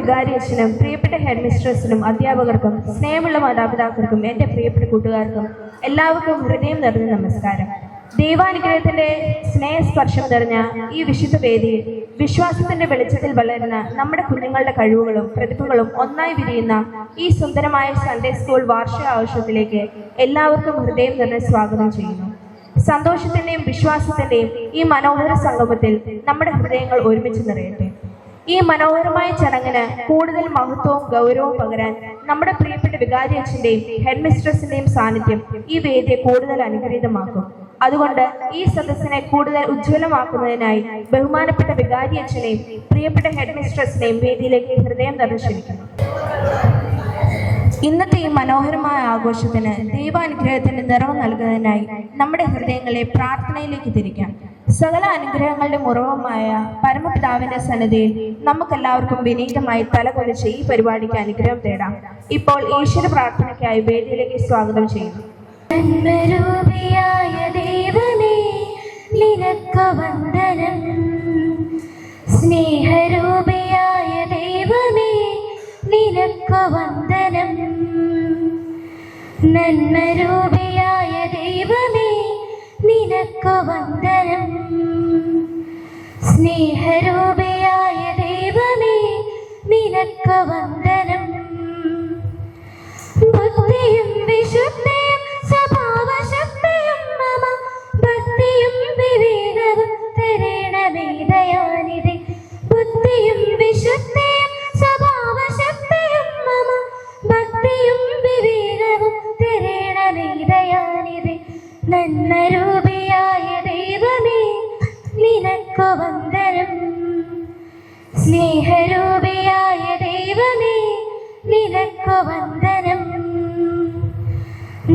വികാരി അച്ഛനും പ്രിയപ്പെട്ട ഹെഡ് മിസ്ട്രസിനും അധ്യാപകർക്കും സ്നേഹമുള്ള മാതാപിതാക്കൾക്കും എൻ്റെ പ്രിയപ്പെട്ട കൂട്ടുകാർക്കും എല്ലാവർക്കും ഹൃദയം നിറഞ്ഞ നമസ്കാരം. ദൈവാനുഗ്രഹത്തിന്റെ സ്നേഹസ്പർശം നിറഞ്ഞ ഈ വിശുദ്ധ വേദിയിൽ വിശ്വാസത്തിന്റെ വെളിച്ചത്തിൽ വളരുന്ന നമ്മുടെ കുഞ്ഞുങ്ങളുടെ കഴിവുകളും പ്രതിഭകളും ഒന്നായി വിരിയുന്ന ഈ സുന്ദരമായ സൺഡേ സ്കൂൾ വാർഷിക ആഘോഷത്തിലേക്ക് എല്ലാവർക്കും ഹൃദയം നിറഞ്ഞ സ്വാഗതം ചെയ്യുന്നു. സന്തോഷത്തിന്റെയും വിശ്വാസത്തിന്റെയും ഈ മനോഹര സംഗമത്തിൽ നമ്മുടെ ഹൃദയങ്ങൾ ഒരുമിച്ച് നിറയട്ടെ. ഈ മനോഹരമായ ചടങ്ങിന് കൂടുതൽ മഹത്വവും ഗൗരവവും പകരാൻ നമ്മുടെ പ്രിയപ്പെട്ട വികാരി അച്ഛന്റെയും ഹെഡ് മിസ്ട്രസിന്റെയും സാന്നിധ്യം ഈ വേദിയെ കൂടുതൽ അനുഗ്രഹീതമാക്കും. അതുകൊണ്ട് ഈ സദസ്സിനെ കൂടുതൽ ഉജ്ജ്വലമാക്കുന്നതിനായി ബഹുമാനപ്പെട്ട വികാരി അച്ഛനെയും പ്രിയപ്പെട്ട ഹെഡ് മിസ്ട്രസിനെയും വേദിയിലേക്ക് ഹൃദയം നിറച്ചിരിക്കുന്നു. ഇന്നത്തെ ഈ മനോഹരമായ ആഘോഷത്തിന് ദൈവാനുഗ്രഹത്തിന് നിറവ് നൽകുന്നതിനായി നമ്മുടെ ഹൃദയങ്ങളെ പ്രാർത്ഥനയിലേക്ക് തിരിക്കാം. സകല അനുഗ്രഹങ്ങളുടെ ഉറവമായ പരമപിതാവിന്റെ സന്നിധിയിൽ നമുക്കെല്ലാവർക്കും വിനീതമായി തലകൊലിച്ച് ഈ പരിപാടിക്ക് അനുഗ്രഹം തേടാം. ഇപ്പോൾ ഈശ്വര പ്രാർത്ഥനയ്ക്കായി വേദിയിലേക്ക് സ്വാഗതം ചെയ്യുന്നു. സ്നേഹരൂപിയായ ദൈവമേ നിനക്കു വന്ദനം. നന്മരൂപിയായ ദൈവമേ നിനക്കു വന്ദനം. സ്നേഹരൂപിയായ ദൈവമേ നിനക്കു വന്ദനം. ബുദ്ധിയും വിശുദ്ധിയും സ്വഭാവശക്തിയും മമ ഭക്തിയും വിവേകവും തരണമേ ദയാനിധി. ബുദ്ധിയും വിശുദ്ധിയും സ്വഭാവശക്തിയും മമ ഭക്തിയും വിവേകവും തരണമേ ദയാനിധി. നന്മരൂപിയായ ദൈവമേ നിനക്കു വന്ദനം. സ്നേഹരൂപിയായ ദൈവമേ നിനക്കു വന്ദനം.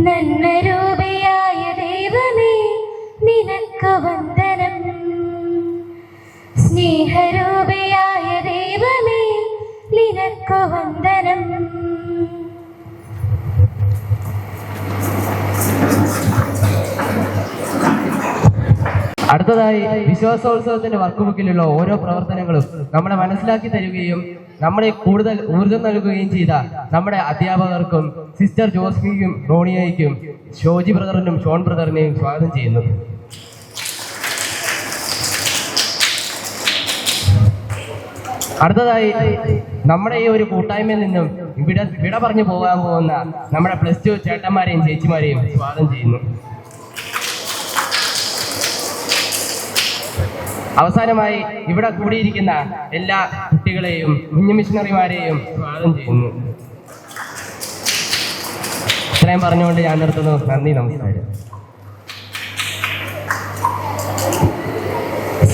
നന്മരൂപിയായ ദൈവമേ നിനക്കു വന്ദനം. സ്നേഹരൂപിയായ ദൈവമേ നിനക്കു വന്ദനം. അടുത്തതായി വിശ്വാസോത്സവത്തിന്റെ വർക്കുബുക്കിലുള്ള ഓരോ പ്രവർത്തനങ്ങളും നമ്മളെ മനസ്സിലാക്കി തരികയും നമ്മളെ കൂടുതൽ ഊർജം നൽകുകയും ചെയ്ത നമ്മുടെ അധ്യാപകർക്കും സിസ്റ്റർ ജോസ്മിക്കും റോണിയയ്ക്കും ഷോജി ബ്രദറിനും ഷോൺ ബ്രദറിനെയും സ്വാഗതം ചെയ്യുന്നു. അടുത്തതായി നമ്മുടെ ഈ ഒരു കൂട്ടായ്മയിൽ നിന്നും വിട പറഞ്ഞു പോകാൻ പോകുന്ന നമ്മുടെ +2 ചേട്ടന്മാരെയും ചേച്ചിമാരെയും സ്വാഗതം ചെയ്യുന്നു. അവസാനമായി ഇവിടെ കൂടിയിരിക്കുന്ന എല്ലാ കുട്ടികളെയും കുഞ്ഞു മിഷണറിമാരെയും സ്വാഗതം ചെയ്യുന്നു. ഇത്രയും പറഞ്ഞുകൊണ്ട് ഞാൻ നിർത്തുന്നു. നന്ദി, നമസ്കാരം.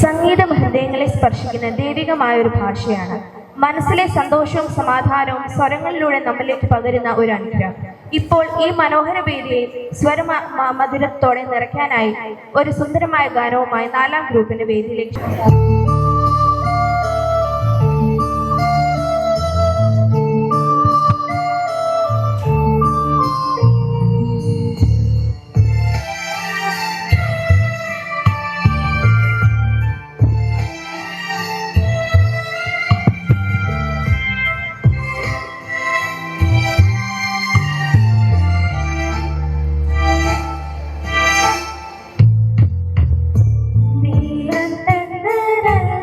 സംഗീതം ഹൃദയങ്ങളെ സ്പർശിക്കുന്ന ദൈവികമായൊരു ഭാഷയാണ്. മനസ്സിലെ സന്തോഷവും സമാധാനവും സ്വരങ്ങളിലൂടെ നമ്മളിലേക്ക് പകരുന്ന ഒരു അനുഗ്രഹം. ഇപ്പോൾ ഈ മനോഹര വേദിയെ സ്വരമധുരത്തോടെ നിറയ്ക്കാനായി ഒരു സുന്ദരമായ ഗാനവുമായി 4ാം ഗ്രൂപ്പിന്റെ വേദിയിലേക്ക് ദൈവം തന്ന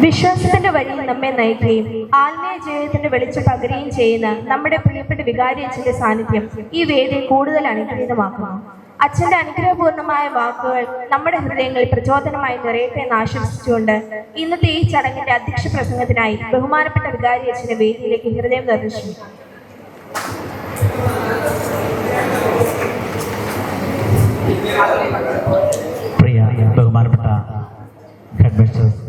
വിശ്വാസത്തിന്റെ വഴിയിൽ നമ്മെ നയിക്കുകയും ആത്മീയ ജീവിതത്തിന്റെ വെളിച്ചം പകരുകയും ചെയ്യുന്ന നമ്മുടെ പ്രിയപ്പെട്ട വികാരി അച്ഛന്റെ സാന്നിധ്യം ഈ വേദിയെ കൂടുതൽ അനുഗ്രഹീതമാക്കുന്നു. അച്ഛന്റെ അനുഗ്രഹപൂർണമായ വാക്കുകൾ നമ്മുടെ ഹൃദയങ്ങളിൽ പ്രചോദനമായി നിറയട്ടെ എന്ന് ആശംസിച്ചുകൊണ്ട് ഇന്നത്തെ ഈ ചടങ്ങിന്റെ അധ്യക്ഷ പ്രസംഗത്തിനായി ബഹുമാനപ്പെട്ട വികാരി അച്ഛന്റെ വേദിയിലേക്ക് ഹൃദയം ദർശിച്ചു. പ്രിയ ബഹുമാനപ്പെട്ട ഹെഡ് മിസ്റ്റേഴ്സ്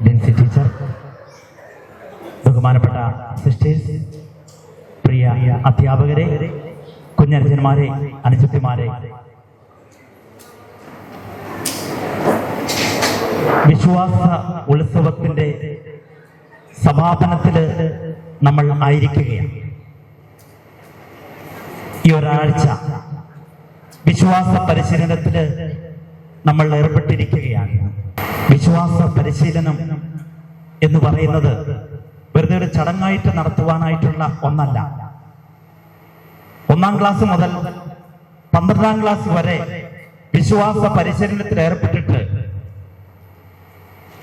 ഡിൻസി ടീച്ചർ, ബഹുമാനപ്പെട്ട സിസ്റ്റേഴ്സ്, പ്രിയ അധ്യാപകരെ, കുഞ്ഞനുജന്മാരെ, അനുജത്തിമാരെ, വിശ്വാസ ഉത്സവത്തിന്റെ സമാപനത്തിൽ നമ്മൾ ആയിരിക്കുകയാണ്. ഈ ഒരാഴ്ച വിശ്വാസ പരിശീലനത്തിൽ നമ്മൾ ഏർപ്പെട്ടിരിക്കുകയാണ്. വിശ്വാസ പരിശീലനം എന്ന് പറയുന്നത് വെറുതെ ഒരു ചടങ്ങായിട്ട് നടത്തുവാനായിട്ടുള്ള ഒന്നല്ല. 1-ാം ക്ലാസ് മുതൽ 12-ാം ക്ലാസ് വരെ വിശ്വാസ പരിശീലനത്തിൽ ഏർപ്പെട്ടിട്ട്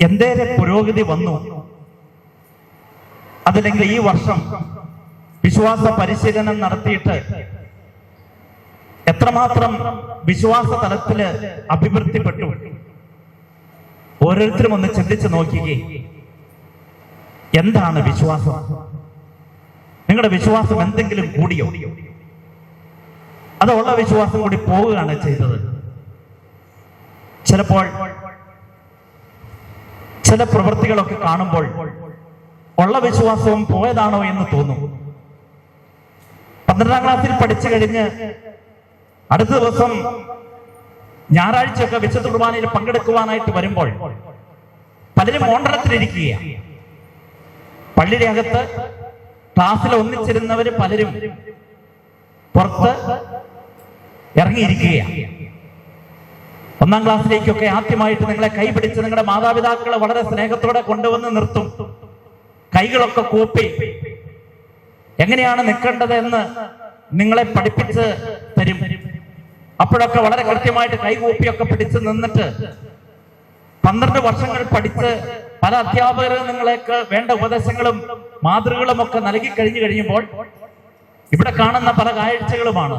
എന്തേറെ പുരോഗതി വന്നു, അതല്ലെങ്കിൽ ഈ വർഷം വിശ്വാസ പരിശീലനം നടത്തിയിട്ട് എത്രമാത്രം വിശ്വാസ തലത്തില് അഭിവൃദ്ധിപ്പെട്ടു, ഓരോരുത്തരും ഒന്ന് ചിന്തിച്ചു നോക്കിയേ. എന്താണ് വിശ്വാസം? നിങ്ങളുടെ വിശ്വാസം എന്തെങ്കിലും കൂടിയോ? അതുള്ള വിശ്വാസം കൂടി പോവുകയാണ് ചെയ്തത്. ചിലപ്പോൾ ചില പ്രവൃത്തികളൊക്കെ കാണുമ്പോൾ ഉള്ള വിശ്വാസവും പോയതാണോ എന്ന് തോന്നും. 12-ാം ക്ലാസ്സിൽ പഠിച്ചു കഴിഞ്ഞ് അടുത്ത ദിവസം ഞായറാഴ്ചയൊക്കെ വിശുദ്ധ കുർബാനയിൽ പങ്കെടുക്കുവാനായിട്ട് വരുമ്പോൾ പലരും മോണ്ടലത്തിലിരിക്കുകയാണ്. പള്ളിയുടെ അകത്ത് ക്ലാസ്സിൽ ഒന്നിച്ചിരുന്നവര് പലരും പുറത്ത് ഇറങ്ങിയിരിക്കുകയാണ്. 1-ാം ക്ലാസ്സിലേക്കൊക്കെ ആദ്യമായിട്ട് നിങ്ങളെ കൈപിടിച്ച് നിങ്ങളുടെ മാതാപിതാക്കളെ വളരെ സ്നേഹത്തോടെ കൊണ്ടുവന്ന് നിർത്തും. കൈകളൊക്കെ കൂപ്പി എങ്ങനെയാണ് നിൽക്കേണ്ടത് എന്ന് നിങ്ങളെ പഠിപ്പിച്ച് തരും. അപ്പോഴൊക്കെ വളരെ കൃത്യമായിട്ട് കൈകൂപ്പിയൊക്കെ പിടിച്ച് നിന്നിട്ട് 12 വർഷങ്ങൾ പഠിച്ച് പല അധ്യാപകരും നിങ്ങളേക്ക് വേണ്ട ഉപദേശങ്ങളും മാതൃകകളും ഒക്കെ നൽകി കഴിഞ്ഞു കഴിയുമ്പോൾ ഇവിടെ കാണുന്ന പല കാഴ്ചകളുമാണ്.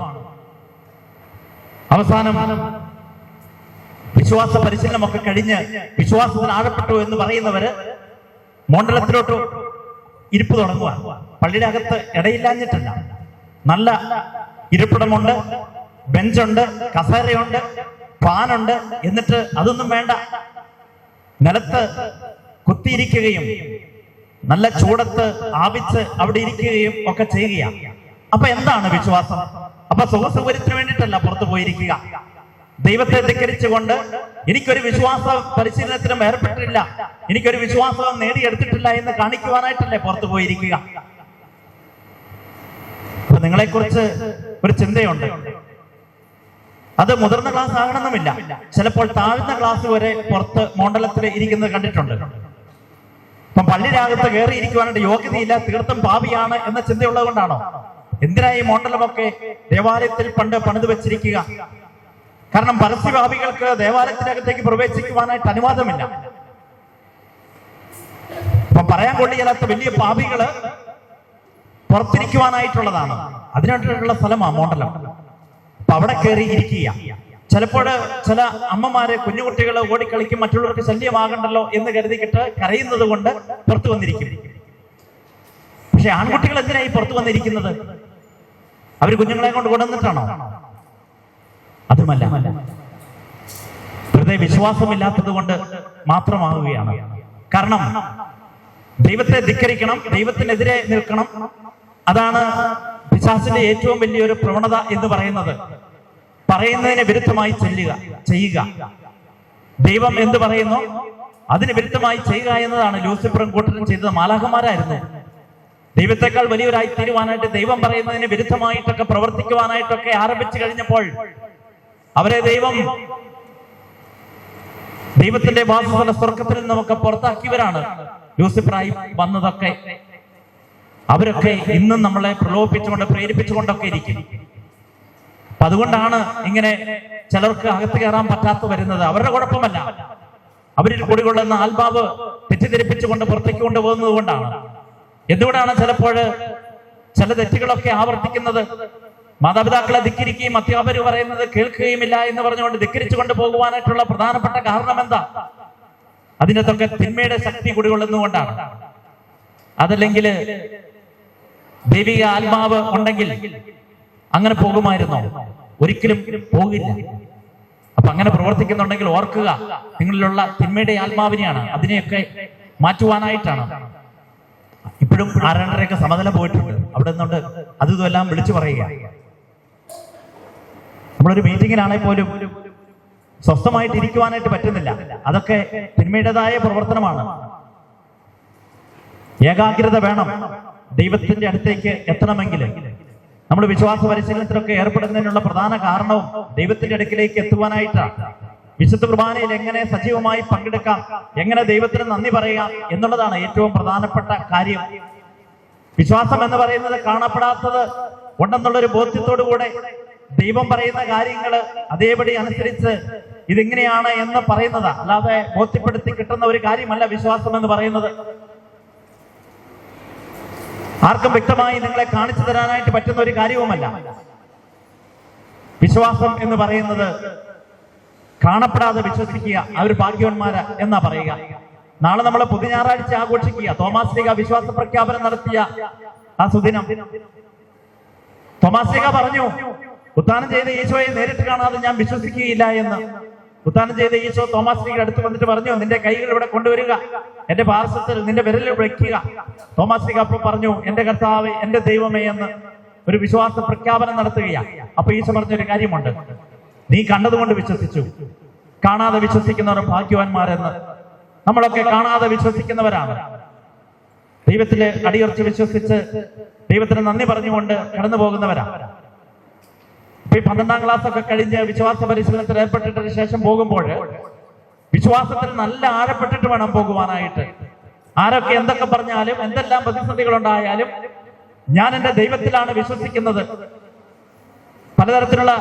അവസാനം വിശ്വാസ പരിശീലനമൊക്കെ കഴിഞ്ഞ് വിശ്വാസത്തിന് ആഴപ്പെട്ടു എന്ന് പറയുന്നവര് മോണ്ടലത്തിലോട്ട് ഇരിപ്പ് തുടങ്ങുക. പള്ളിയുടെ അകത്ത് ഇടയില്ലാഞ്ഞിട്ടല്ല, നല്ല ഇരിപ്പിടമുണ്ട്, ബെഞ്ചുണ്ട്, കസേരയുണ്ട്, ഫാനുണ്ട്. എന്നിട്ട് അതൊന്നും വേണ്ട, നിലത്ത് കുത്തിയിരിക്കുകയും നല്ല ചൂടത്ത് ആവിച്ച് അവിടെ ഇരിക്കുകയും ഒക്കെ ചെയ്യുകയാണ്. അപ്പൊ എന്താണ് വിശ്വാസം? അപ്പൊ സുഖസൗകര്യത്തിന് വേണ്ടിയിട്ടല്ല പുറത്തു പോയിരിക്കുക. ദൈവത്തെ ധിക്കരിച്ചുകൊണ്ട് എനിക്കൊരു വിശ്വാസ പരിശീലനത്തിനും ഏർപ്പെട്ടിട്ടില്ല, എനിക്കൊരു വിശ്വാസം നേടിയെടുത്തിട്ടില്ല എന്ന് കാണിക്കുവാനായിട്ടല്ലേ പുറത്തു പോയിരിക്കുക. അപ്പൊ നിങ്ങളെക്കുറിച്ച് ഒരു ചിന്തയുണ്ട്. അത് മുതിർന്ന ക്ലാസ് ആകണമെന്നില്ല, ചിലപ്പോൾ താഴ്ന്ന ക്ലാസ് വരെ പുറത്ത് മോണ്ടലത്തിൽ ഇരിക്കുന്നത് കണ്ടിട്ടുണ്ട്. അപ്പം പള്ളിയിലകത്ത് കയറി ഇരിക്കുവാനായിട്ട് യോഗ്യതയില്ല, തീർത്തും പാപിയാണ് എന്ന ചിന്തയുള്ളത് കൊണ്ടാണോ? എന്തിനാ ഈ മോണ്ടലമൊക്കെ ദേവാലയത്തിൽ പണ്ട് പണിത് വെച്ചിരിക്കുക? കാരണം പരസ്യഭാവികൾക്ക് ദേവാലയത്തിനകത്തേക്ക് പ്രവേശിക്കുവാനായിട്ട് അനുവാദമില്ല. അപ്പൊ പറയാൻ കൊള്ളിയാത്ത വലിയ പാപികള് പുറത്തിരിക്കുവാനായിട്ടുള്ളതാണ്, അതിനായിട്ടുള്ള സ്ഥലമാണ് മോണ്ടലം. അപ്പൊ അവിടെ കയറി ഇരിക്കുക. ചിലപ്പോൾ ചില അമ്മമാരെ കുഞ്ഞുകുട്ടികൾ ഓടിക്കളിക്കും, മറ്റുള്ളവർക്ക് ശല്യമാകണ്ടല്ലോ എന്ന് കരുതിക്കിട്ട് കരയുന്നത് കൊണ്ട് പുറത്തു വന്നിരിക്കും. പക്ഷെ ആൺകുട്ടികൾ എന്തിനായി പുറത്തു വന്നിരിക്കുന്നത്? അവര് കുഞ്ഞുങ്ങളെ കൊണ്ട് കൊണ്ടുവന്നിട്ടാണോ? അതുമല്ല, വെറുതെ വിശ്വാസമില്ലാത്തത് കൊണ്ട് മാത്രമാവുകയാണ്. കാരണം ദൈവത്തെ ധിക്കരിക്കണം, ദൈവത്തിനെതിരെ നിൽക്കണം. അതാണ് പിശാചിന്റെ ഏറ്റവും വലിയൊരു പ്രവണത എന്ന് പറയുന്നത്. പറയുന്നതിന് വിരുദ്ധമായി ചെയ്യുക. ദൈവം എന്ത് പറയുന്നു അതിന് വിരുദ്ധമായി ചെയ്യുക എന്നതാണ് ലൂസിഫറും കൂട്ടരും ചെയ്തത്. മാലാഖമാരായിരുന്നു. ദൈവത്തെക്കാൾ വലിയൊരായി തീരുവാനായിട്ട് ദൈവം പറയുന്നതിന് വിരുദ്ധമായിട്ടൊക്കെ പ്രവർത്തിക്കുവാനായിട്ടൊക്കെ ആരംഭിച്ചു കഴിഞ്ഞപ്പോൾ അവരെ ദൈവത്തിന്റെ വാസസ്ഥല സ്വർഗത്തിൽ നിന്നൊക്കെ പുറത്താക്കിയവരാണ് ലൂസിഫറായി വന്നതൊക്കെ. അവരൊക്കെ ഇന്നും നമ്മളെ പ്രലോഭിപ്പിച്ചുകൊണ്ട് പ്രേരിപ്പിച്ചുകൊണ്ടൊക്കെ ഇരിക്കും. അപ്പൊ അതുകൊണ്ടാണ് ഇങ്ങനെ ചിലർക്ക് അകത്ത് കയറാൻ പറ്റാത്ത വരുന്നത്. അവരുടെ കുഴപ്പമല്ല, അവരിൽ കുടികൊള്ളുന്ന ആത്മാവ് തെറ്റിദ്ധരിപ്പിച്ചുകൊണ്ട് പുറത്തേക്ക് കൊണ്ടുപോകുന്നത് കൊണ്ടാണ്. എന്തുകൊണ്ടാണ് ചിലപ്പോൾ ചില തെറ്റുകളൊക്കെ ആവർത്തിക്കുന്നത്? മാതാപിതാക്കളെ ധിക്കരിക്കുകയും അധ്യാപകർ പറയുന്നത് കേൾക്കുകയുമില്ല എന്ന് പറഞ്ഞുകൊണ്ട് ധിക്കരിച്ചു കൊണ്ടുപോകുവാനായിട്ടുള്ള പ്രധാനപ്പെട്ട കാരണം എന്താ? അതിനകത്തൊക്കെ തിന്മയുടെ ശക്തി കുടികൊള്ളുന്നുകൊണ്ടാണ്. അതല്ലെങ്കിൽ ദൈവിക ആത്മാവ് ഉണ്ടെങ്കിൽ അങ്ങനെ പോകുമായിരുന്നോ? ഒരിക്കലും പോകില്ല. അപ്പൊ അങ്ങനെ പ്രവർത്തിക്കുന്നുണ്ടെങ്കിൽ ഓർക്കുക, നിങ്ങളിലുള്ള തിന്മയുടെ ആത്മാവിനെയാണ്, അതിനെയൊക്കെ മാറ്റുവാനായിട്ടാണ്. ഇപ്പോഴും 6:30 സമനില പോയിട്ടുണ്ട്. അവിടെ നിന്നുകൊണ്ട് അതും എല്ലാം വിളിച്ചു പറയുക. നമ്മളൊരു മീറ്റിങ്ങിലാണെങ്കിൽ പോലും സ്വസ്ഥമായിട്ട് ഇരിക്കുവാനായിട്ട് പറ്റുന്നില്ല. അതൊക്കെ തിന്മയുടേതായ പ്രവർത്തനമാണ്. ഏകാഗ്രത വേണം. ദൈവത്തിന്റെ അടുത്തേക്ക് എത്തണമെങ്കിൽ നമ്മൾ വിശ്വാസ പരിശീലനത്തിലൊക്കെ ഏർപ്പെടുന്നതിനുള്ള പ്രധാന കാരണവും ദൈവത്തിന്റെ അടുക്കിലേക്ക് എത്തുവാനായിട്ടാണ്. വിശുദ്ധ കുർബാനയിൽ എങ്ങനെ സജീവമായി പങ്കെടുക്കാം, എങ്ങനെ ദൈവത്തിന് നന്ദി പറയാം എന്നുള്ളതാണ് ഏറ്റവും പ്രധാനപ്പെട്ട കാര്യം. വിശ്വാസം എന്ന് പറയുന്നത് കാണപ്പെടാത്തത് ഉണ്ടെന്നുള്ളൊരു ബോധ്യത്തോടുകൂടെ ദൈവം പറയുന്ന കാര്യങ്ങൾ അതേപടി അനുസരിച്ച് ഇതിങ്ങനെയാണ് എന്ന് പറയുന്നതാ, അല്ലാതെ ബോധ്യപ്പെടുത്തി കിട്ടുന്ന ഒരു കാര്യമല്ല വിശ്വാസം എന്ന് പറയുന്നത്. ആർക്കും വ്യക്തമായി നിങ്ങളെ കാണിച്ചു തരാനായിട്ട് പറ്റുന്ന ഒരു കാര്യവുമല്ല. വിശ്വാസം എന്ന് പറയുന്നത് കാണപ്പെടാതെ വിശ്വസിക്കുക, അവർ ഭാഗ്യവാന്മാര് എന്നാ പറയുക. നാളെ നമ്മൾ പുതു ഞായറാഴ്ച ആഘോഷിക്കുക. തോമാസ് ലീഗ വിശ്വാസ പ്രഖ്യാപനം നടത്തിയ ആ സുദിനം. തോമാസ് ലീഗ പറഞ്ഞു, ഉത്ഥാനം ചെയ്ത ഈശോയെ നേരിട്ട് കാണാതെ ഞാൻ വിശ്വസിക്കുകയില്ല എന്ന്. ഉത്ഥാനം ചെയ്ത ഈശോ തോമാസ് ലീഗ അടുത്ത് വന്നിട്ട് പറഞ്ഞു, നിന്റെ കൈകൾ ഇവിടെ കൊണ്ടുവരിക, എന്റെ പാർശ്വത്തിൽ നിന്റെ വിരലിൽ വയ്ക്കുക. തോമാസ് ലീഗ അപ്പോൾ പറഞ്ഞു, എന്റെ കർത്താവേ, എന്റെ ദൈവമേ എന്ന് ഒരു വിശ്വാസ പ്രഖ്യാപനം നടത്തുകയാണ്. അപ്പൊ ഈശോ പറഞ്ഞൊരു കാര്യമുണ്ട്, നീ കണ്ടതുകൊണ്ട് വിശ്വസിച്ചു, കാണാതെ വിശ്വസിക്കുന്നവർ ഭാഗ്യവാന്മാരെന്ന്. നമ്മളൊക്കെ കാണാതെ വിശ്വസിക്കുന്നവരാണ്. ദൈവത്തില് അടിയുറച്ച് വിശ്വസിച്ച് ദൈവത്തിന് നന്ദി പറഞ്ഞുകൊണ്ട് കടന്നു പോകുന്നവരാണ്. ഇപ്പൊ ഈ 12ാം ക്ലാസ് ഒക്കെ കഴിഞ്ഞ് വിശ്വാസ പരിശീലനത്തിൽ ഏർപ്പെട്ടിട്ടതിന് ശേഷം പോകുമ്പോൾ വിശ്വാസത്തിൽ നല്ല ആഴപ്പെട്ടിട്ട് വേണം പോകുവാനായിട്ട്. ആരൊക്കെ എന്തൊക്കെ പറഞ്ഞാലും എന്തെല്ലാം പ്രതിസന്ധികൾ ഉണ്ടായാലും ഞാൻ എന്റെ ദൈവത്തിലാണ് വിശ്വസിക്കുന്നത്. പലതരത്തിലുള്ള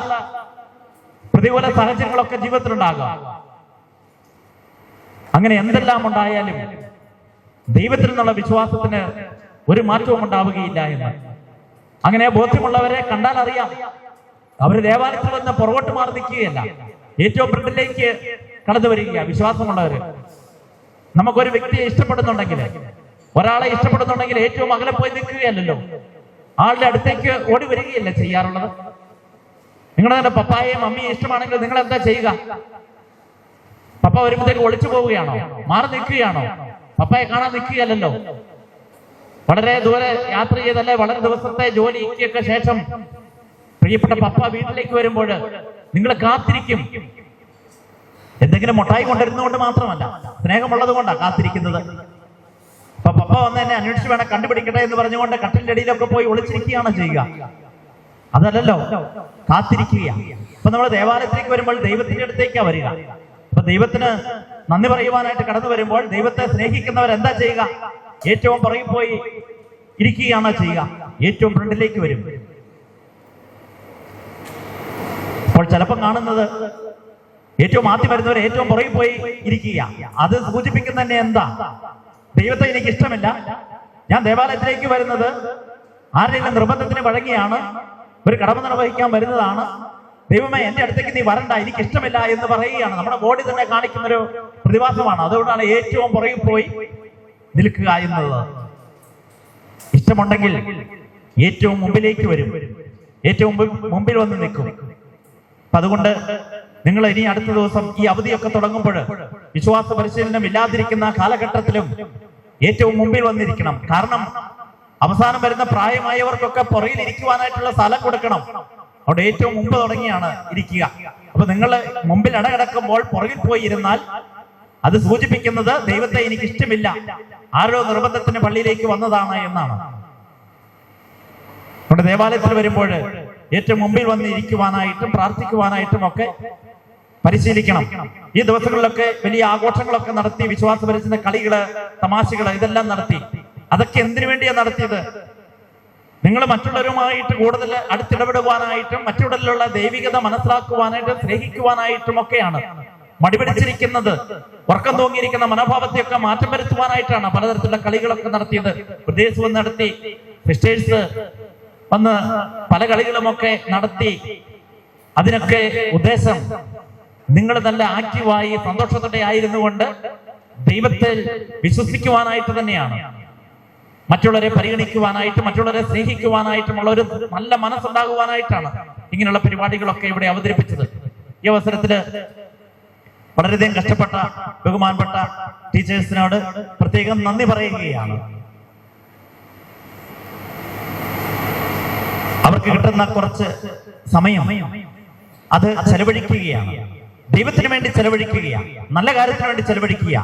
പ്രതികൂല സാഹചര്യങ്ങളൊക്കെ ജീവിതത്തിലുണ്ടാകാം. അങ്ങനെ എന്തെല്ലാം ഉണ്ടായാലും ദൈവത്തിൽ നിന്നുള്ള വിശ്വാസത്തിന് ഒരു മാറ്റവും ഉണ്ടാവുകയില്ല എന്ന്. അങ്ങനെ ബോധ്യമുള്ളവരെ കണ്ടാൽ അറിയാം, അവർ ദേവാലയത്തിൽ വന്ന് പുറകോട്ട് മാറി നിൽക്കുകയല്ല, ഏറ്റവും ഫ്രണ്ടിലേക്ക് കടന്നു വരിക. വിശ്വാസമുള്ളവര് നമുക്കൊരു വ്യക്തിയെ ഇഷ്ടപ്പെടുന്നുണ്ടെങ്കിൽ, ഒരാളെ ഇഷ്ടപ്പെടുന്നുണ്ടെങ്കിൽ ഏറ്റവും അകലെ പോയി നിൽക്കുകയല്ലല്ലോ, ആളുടെ അടുത്തേക്ക് ഓടി വരികയല്ല ചെയ്യാറുള്ളത്. നിങ്ങളുടെ തന്നെ പപ്പായെയും മമ്മിയെ ഇഷ്ടമാണെങ്കിൽ നിങ്ങൾ എന്താ ചെയ്യുക? പപ്പ വരുമ്പോഴത്തേക്ക് ഒളിച്ചു പോവുകയാണോ? മാറി നിൽക്കുകയാണോ? പപ്പയെ കാണാൻ നിൽക്കുകയല്ലല്ലോ. വളരെ ദൂരെ യാത്ര ചെയ്തല്ലേ, വളരെ ദിവസത്തെ ജോലിക്കൊക്കെ ശേഷം പ്രിയപ്പെട്ട പപ്പ വീട്ടിലേക്ക് വരുമ്പോൾ നിങ്ങൾ കാത്തിരിക്കും. എന്തെങ്കിലും മുട്ടായി കൊണ്ടിരുന്നുകൊണ്ട് മാത്രമല്ല, സ്നേഹമുള്ളത് കൊണ്ടാണ് കാത്തിരിക്കുന്നത്. അപ്പൊ പപ്പ വന്ന് എന്നെ അന്വേഷിച്ച് വേണം കണ്ടുപിടിക്കട്ടെ എന്ന് പറഞ്ഞുകൊണ്ട് കട്ടിലിന്റെ അടിയിലൊക്കെ പോയി ഒളിച്ചിരിക്കുകയാണ് ചെയ്യുക. അതല്ലല്ലോ, കാത്തിരിക്കുക. അപ്പൊ നമ്മൾ ദേവാലയത്തിലേക്ക് വരുമ്പോൾ ദൈവത്തിന്റെ അടുത്തേക്കാണ് വരിക. അപ്പൊ ദൈവത്തിന് നന്ദി പറയുവാനായിട്ട് കടന്നു വരുമ്പോൾ ദൈവത്തെ സ്നേഹിക്കുന്നവർ എന്താ ചെയ്യുക? ഏറ്റവും പുറകിൽ പോയി ഇരിക്കുകയാണോ ചെയ്യുക? ഏറ്റവും ഫ്രണ്ടിലേക്ക് വരും. അപ്പോൾ ചിലപ്പോൾ കാണുന്നത് ഏറ്റവും ആദ്യം വരുന്നവർ ഏറ്റവും പുറകിൽ പോയി ഇരിക്കുക. അത് സൂചിപ്പിക്കുന്ന തന്നെ എന്താ? ദൈവത്തെ എനിക്ക് ഇഷ്ടമില്ല, ഞാൻ ദേവാലയത്തിലേക്ക് വരുന്നത് ആരുടെയും നിർബന്ധത്തിന് വഴങ്ങിയാണ്, ഒരു കടമ നിർവഹിക്കാൻ വരുന്നതാണ്. ദൈവമേ, എന്റെ അടുത്തേക്ക് നീ വരണ്ട, എനിക്ക് ഇഷ്ടമില്ല എന്ന് പറയുകയാണ്. നമ്മുടെ ബോഡി തന്നെ കാണിക്കുന്ന ഒരു പ്രതിഭാസമാണ്. അതുകൊണ്ടാണ് ഏറ്റവും പുറകിൽ പോയി നിൽക്കുക എന്നത്. ഇഷ്ടമുണ്ടെങ്കിൽ ഏറ്റവും മുമ്പിലേക്ക് വരും, ഏറ്റവും മുമ്പിൽ വന്ന് നിൽക്കും. അപ്പൊ അതുകൊണ്ട് നിങ്ങൾ ഇനി അടുത്ത ദിവസം ഈ അവധിയൊക്കെ തുടങ്ങുമ്പോൾ വിശ്വാസ പരിശീലനം ഇല്ലാതിരിക്കുന്ന കാലഘട്ടത്തിലും ഏറ്റവും മുമ്പിൽ വന്നിരിക്കണം. കാരണം അവസാനം വരുന്ന പ്രായമായവർക്കൊക്കെ പുറകിൽ ഇരിക്കുവാനായിട്ടുള്ള സ്ഥലം കൊടുക്കണം. അവിടെ ഏറ്റവും മുമ്പ് തുടങ്ങിയാണ് ഇരിക്കുക. അപ്പൊ നിങ്ങൾ മുമ്പിൽ ഇടകിടക്കുമ്പോൾ പുറകിൽ പോയി ഇരുന്നാൽ അത് സൂചിപ്പിക്കുന്നത് ദൈവത്തെ എനിക്ക് ഇഷ്ടമില്ല, ആരോ നിർബന്ധത്തിന് പള്ളിയിലേക്ക് വന്നതാണ് എന്നാണ്. നമ്മുടെ ദേവാലയത്തിൽ വരുമ്പോൾ ഏറ്റവും മുമ്പിൽ വന്ന് ഇരിക്കുവാനായിട്ടും പ്രാർത്ഥിക്കുവാനായിട്ടും ഒക്കെ പരിശീലിക്കണം. ഈ ദിവസങ്ങളിലൊക്കെ വലിയ ആഘോഷങ്ങളൊക്കെ നടത്തി, വിശ്വാസ പരിശീലന കളികള്, തമാശകള് ഇതെല്ലാം നടത്തി. അതൊക്കെ എന്തിനു വേണ്ടിയാണ് നടത്തിയത്? നിങ്ങൾ മറ്റുള്ളവരുമായിട്ട് കൂടുതൽ അടുത്തിടപെടുവാനായിട്ടും മറ്റുള്ളവരിലുള്ള ദൈവികത മനസ്സിലാക്കുവാനായിട്ടും സ്നേഹിക്കുവാനായിട്ടും ഒക്കെയാണ്. മടിപിടിച്ചിരിക്കുന്നത്, ഉറക്കം തൂങ്ങിയിരിക്കുന്ന മനോഭാവത്തെയൊക്കെ മാറ്റം വരുത്തുവാനായിട്ടാണ് പലതരത്തിലുള്ള കളികളൊക്കെ നടത്തിയത്. പ്രദേശവും നടത്തി, സിസ്റ്റേഴ്സ് വന്ന് പല കളികളുമൊക്കെ നടത്തി. അതിനൊക്കെ ഉദ്ദേശം നിങ്ങൾ നല്ല ആക്റ്റീവായി സന്തോഷത്തോടെ ആയിരുന്നു കൊണ്ട് ദൈവത്തിൽ വിശ്വസിക്കുവാനായിട്ട് തന്നെയാണ്, മറ്റുള്ളവരെ പരിഗണിക്കുവാനായിട്ട്, മറ്റുള്ളവരെ സ്നേഹിക്കുവാനായിട്ടുമുള്ള ഒരു നല്ല മനസ്സുണ്ടാകുവാനായിട്ടാണ് ഇങ്ങനെയുള്ള പരിപാടികളൊക്കെ ഇവിടെ അവതരിപ്പിച്ചത്. ഈ അവസരത്തില് വളരെയധികം കഷ്ടപ്പെട്ട ബഹുമാനപ്പെട്ട ടീച്ചേഴ്സിനോട് പ്രത്യേകം നന്ദി പറയുകയാണ്. അവർക്ക് കിട്ടുന്ന കുറച്ച് സമയം അത് ചെലവഴിക്കുകയാണ്, ദൈവത്തിന് വേണ്ടി ചെലവഴിക്കുകയാണ്, നല്ല കാര്യത്തിന് വേണ്ടി ചെലവഴിക്കുക.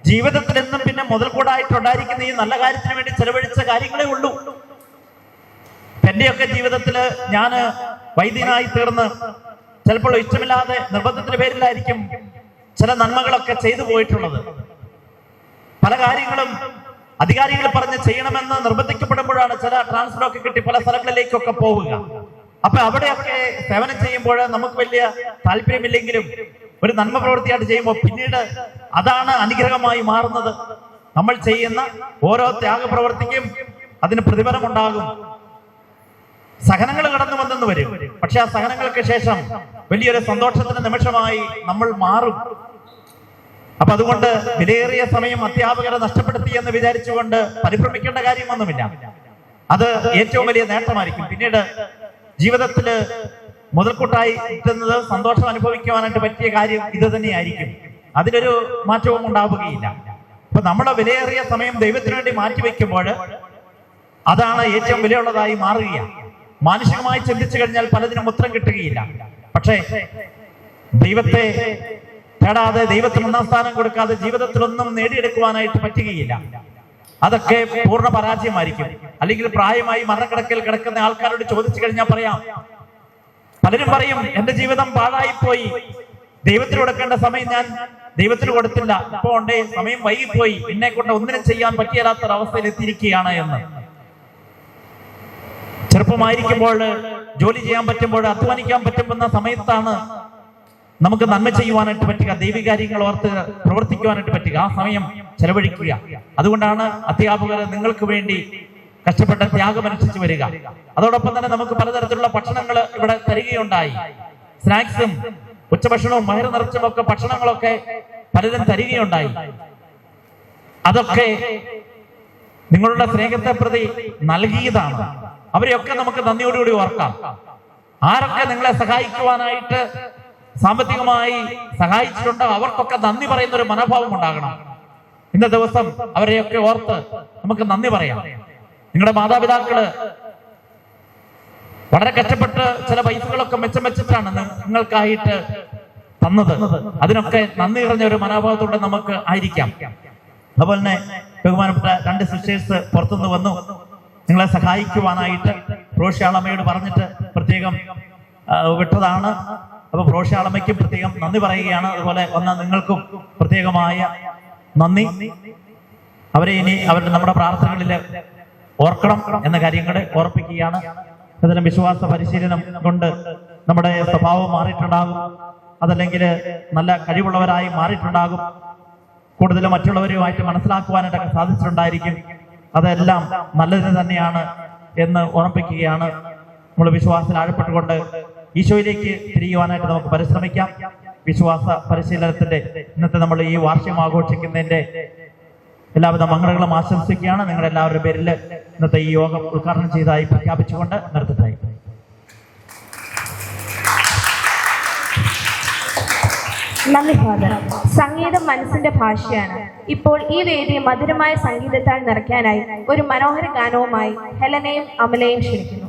ജീവിതത്തിൽ എന്നും പിന്നെ മുതൽക്കൂടായിട്ടുണ്ടായിരിക്കുന്ന ഈ നല്ല കാര്യത്തിന് വേണ്ടി ചെലവഴിച്ച കാര്യങ്ങളേ ഉള്ളൂ. എന്റെയൊക്കെ ജീവിതത്തില് ഞാൻ വൈദ്യനായി തീർന്ന് ചിലപ്പോൾ ഇഷ്ടമില്ലാതെ നിർബന്ധത്തിന്റെ പേരിലായിരിക്കും ചില നന്മകളൊക്കെ ചെയ്തു പോയിട്ടുള്ളത്. പല കാര്യങ്ങളും അധികാരികൾ പറഞ്ഞ് ചെയ്യണമെന്ന് നിർബന്ധിക്കപ്പെടുമ്പോഴാണ് ചില ട്രാൻസ്ഫർ ഒക്കെ കിട്ടി പല സ്ഥലങ്ങളിലേക്കൊക്കെ പോവുക. അപ്പൊ അവിടെയൊക്കെ സേവനം ചെയ്യുമ്പോൾ നമുക്ക് വലിയ താല്പര്യമില്ലെങ്കിലും ഒരു നന്മ പ്രവൃത്തിയായിട്ട് ചെയ്യുമ്പോൾ പിന്നീട് അതാണ് അനുഗ്രഹമായി മാറുന്നത്. നമ്മൾ ചെയ്യുന്ന ഓരോ ത്യാഗപ്രവൃത്തിക്കും അതിന് പ്രതിഫലമുണ്ടാകും. സഹനങ്ങൾ കടന്നു വന്നെന്ന് വരും, പക്ഷെ ആ സഹനങ്ങൾക്ക് ശേഷം വലിയൊരു സന്തോഷത്തിന്റെ നിമിഷമായി നമ്മൾ മാറും. അപ്പൊ അതുകൊണ്ട് വിലയേറിയ സമയം അധ്യാപകരെ നഷ്ടപ്പെടുത്തി എന്ന് വിചാരിച്ചുകൊണ്ട് പരിഭ്രമിക്കേണ്ട കാര്യമൊന്നുമില്ല. അത് ഏറ്റവും വലിയ നേട്ടമായിരിക്കും. പിന്നീട് ജീവിതത്തില് മുതൽക്കൂട്ടായി കിട്ടുന്നത് സന്തോഷം അനുഭവിക്കുവാനായിട്ട് പറ്റിയ കാര്യം ഇത് തന്നെയായിരിക്കും. അതിലൊരു മാറ്റവും ഉണ്ടാവുകയില്ല. അപ്പൊ നമ്മുടെ വിലയേറിയ സമയം ദൈവത്തിന് വേണ്ടി മാറ്റിവെക്കുമ്പോൾ അതാണ് ഏറ്റവും വിലയുള്ളതായി മാറുക. മാനുഷികമായി ചിന്തിച്ചു കഴിഞ്ഞാൽ പലതിനും ഉത്തരം കിട്ടുകയില്ല. പക്ഷേ ദൈവത്തെ തേടാതെ, ദൈവത്തിന് ഒന്നാം സ്ഥാനം കൊടുക്കാതെ ജീവിതത്തിലൊന്നും നേടിയെടുക്കുവാനായിട്ട് പറ്റുകയില്ല. അതൊക്കെ പൂർണ്ണ പരാജയമായിരിക്കും. അല്ലെങ്കിൽ പ്രായമായി മരണക്കിടക്കയിൽ കിടക്കുന്ന ആൾക്കാരോട് ചോദിച്ചു കഴിഞ്ഞാൽ പറയാം, പലരും പറയും എന്റെ ജീവിതം പാഴായിപ്പോയി, ദൈവത്തിന് കൊടുക്കേണ്ട സമയം ഞാൻ ദൈവത്തിന് കൊടുത്തില്ല, ഇപ്പോ ഉണ്ടേ സമയം വൈകിപ്പോയി, എന്നെ കൊണ്ട് ഒന്നിനും ചെയ്യാൻ പറ്റിയാത്തൊരവസ്ഥയിൽ എത്തിയിരിക്കുകയാണ് എന്ന്. ചെറുപ്പമായിരിക്കുമ്പോൾ ജോലി ചെയ്യാൻ പറ്റുമ്പോൾ, അധ്വാനിക്കാൻ പറ്റുന്ന സമയത്താണ് നമുക്ക് നന്മ ചെയ്യുവാനായിട്ട് പറ്റുക, ദൈവികാര്യങ്ങൾ ഓർത്ത് പ്രവർത്തിക്കുവാനായിട്ട് പറ്റുക. ആ സമയം ചെലവഴിക്കുക. അതുകൊണ്ടാണ് അധ്യാപകർ നിങ്ങൾക്ക് വേണ്ടി കഷ്ടപ്പെട്ട ത്യാഗമനുഷ്ഠിച്ചു വരിക. അതോടൊപ്പം തന്നെ നമുക്ക് പലതരത്തിലുള്ള ഭക്ഷണങ്ങൾ ഇവിടെ തരികയുണ്ടായി. സ്നാക്സും ഉച്ചഭക്ഷണവും വയറ് നിറച്ചും ഒക്കെ ഭക്ഷണങ്ങളൊക്കെ പലരും തരികയുണ്ടായി. അതൊക്കെ നിങ്ങളുടെ സ്നേഹത്തെ പ്രതി നൽകിയതാണ്. അവരെയൊക്കെ നമുക്ക് നന്ദിയോടുകൂടി ഓർക്കാം. ആരൊക്കെ നിങ്ങളെ സഹായിക്കുവാനായിട്ട് സാമ്പത്തികമായി സഹായിച്ചിട്ടുണ്ടോ അവർക്കൊക്കെ നന്ദി പറയുന്ന ഒരു മനോഭാവം ഉണ്ടാകണം. ഇന്ന ദിവസം അവരെയൊക്കെ ഓർത്ത് നമുക്ക് നന്ദി പറയാം. നിങ്ങളുടെ മാതാപിതാക്കള് വളരെ കഷ്ടപ്പെട്ട് ചില പൈസകളൊക്കെ മെച്ചം വെച്ചിട്ടാണ് നിങ്ങൾക്കായിട്ട് തന്നത്. അതിനൊക്കെ നന്ദി നിറഞ്ഞ ഒരു മനോഭാവത്തോടെ നമുക്ക് ആയിരിക്കാം. അതുപോലെ തന്നെ ബഹുമാനപ്പെട്ട 2 സിസ്റ്റേഴ്സ് പുറത്തുനിന്ന് വന്നു നിങ്ങളെ സഹായിക്കുവാനായിട്ട്. പ്രോഷ്യാളമ്മയോട് പറഞ്ഞിട്ട് പ്രത്യേകം വിട്ടതാണ്. അപ്പൊ പ്രോഷ്യാളമ്മയ്ക്കും പ്രത്യേകം നന്ദി പറയുകയാണ്. അതുപോലെ വന്ന നിങ്ങൾക്കും പ്രത്യേകമായ നന്ദി. അവരെ ഇനി അവരുടെ നമ്മുടെ പ്രാർത്ഥനകളിൽ ഓർക്കണം എന്ന കാര്യങ്ങളെ ഓർപ്പിക്കുകയാണ്. അതിന് വിശ്വാസ പരിശീലനം കൊണ്ട് നമ്മുടെ സ്വഭാവം മാറിയിട്ടുണ്ടാകും. അതല്ലെങ്കിൽ നല്ല കഴിവുള്ളവരായി മാറിയിട്ടുണ്ടാകും. കൂടുതൽ മറ്റുള്ളവരുമായിട്ട് മനസ്സിലാക്കുവാനായിട്ടൊക്കെ സാധിച്ചിട്ടുണ്ടായിരിക്കും. അതെല്ലാം നല്ലതിന് തന്നെയാണ് എന്ന് ഓർമ്മിപ്പിക്കുകയാണ്. നമ്മൾ വിശ്വാസത്തിൽ ആഴപ്പെട്ടുകൊണ്ട് ഈശോയിലേക്ക് തിരിയുവാനായിട്ട് നമുക്ക് പരിശ്രമിക്കാം. വിശ്വാസ പരിശീലനത്തിന്റെ ഇന്നത്തെ നമ്മൾ ഈ വാർഷികം ആഘോഷിക്കുന്നതിന്റെ എല്ലാവിധ മംഗളങ്ങളും ആശംസിക്കുകയാണ്. നിങ്ങളുടെ എല്ലാവരുടെ പേരിൽ ഇന്നത്തെ ഈ യോഗം ഉദ്ഘാടനം ചെയ്തതായി പ്രഖ്യാപിച്ചുകൊണ്ട് നിർത്തട്ടെ. നന്ദി ഫാദർ. സംഗീതം മനസ്സിന്റെ ഭാഷയാണ്. ഇപ്പോൾ ഈ വേദിയെ മധുരമായ സംഗീതത്താൽ നിറയ്ക്കാനായി ഒരു മനോഹര ഗാനവുമായി ഹെലനയും അമലയും ക്ഷണിക്കുന്നു.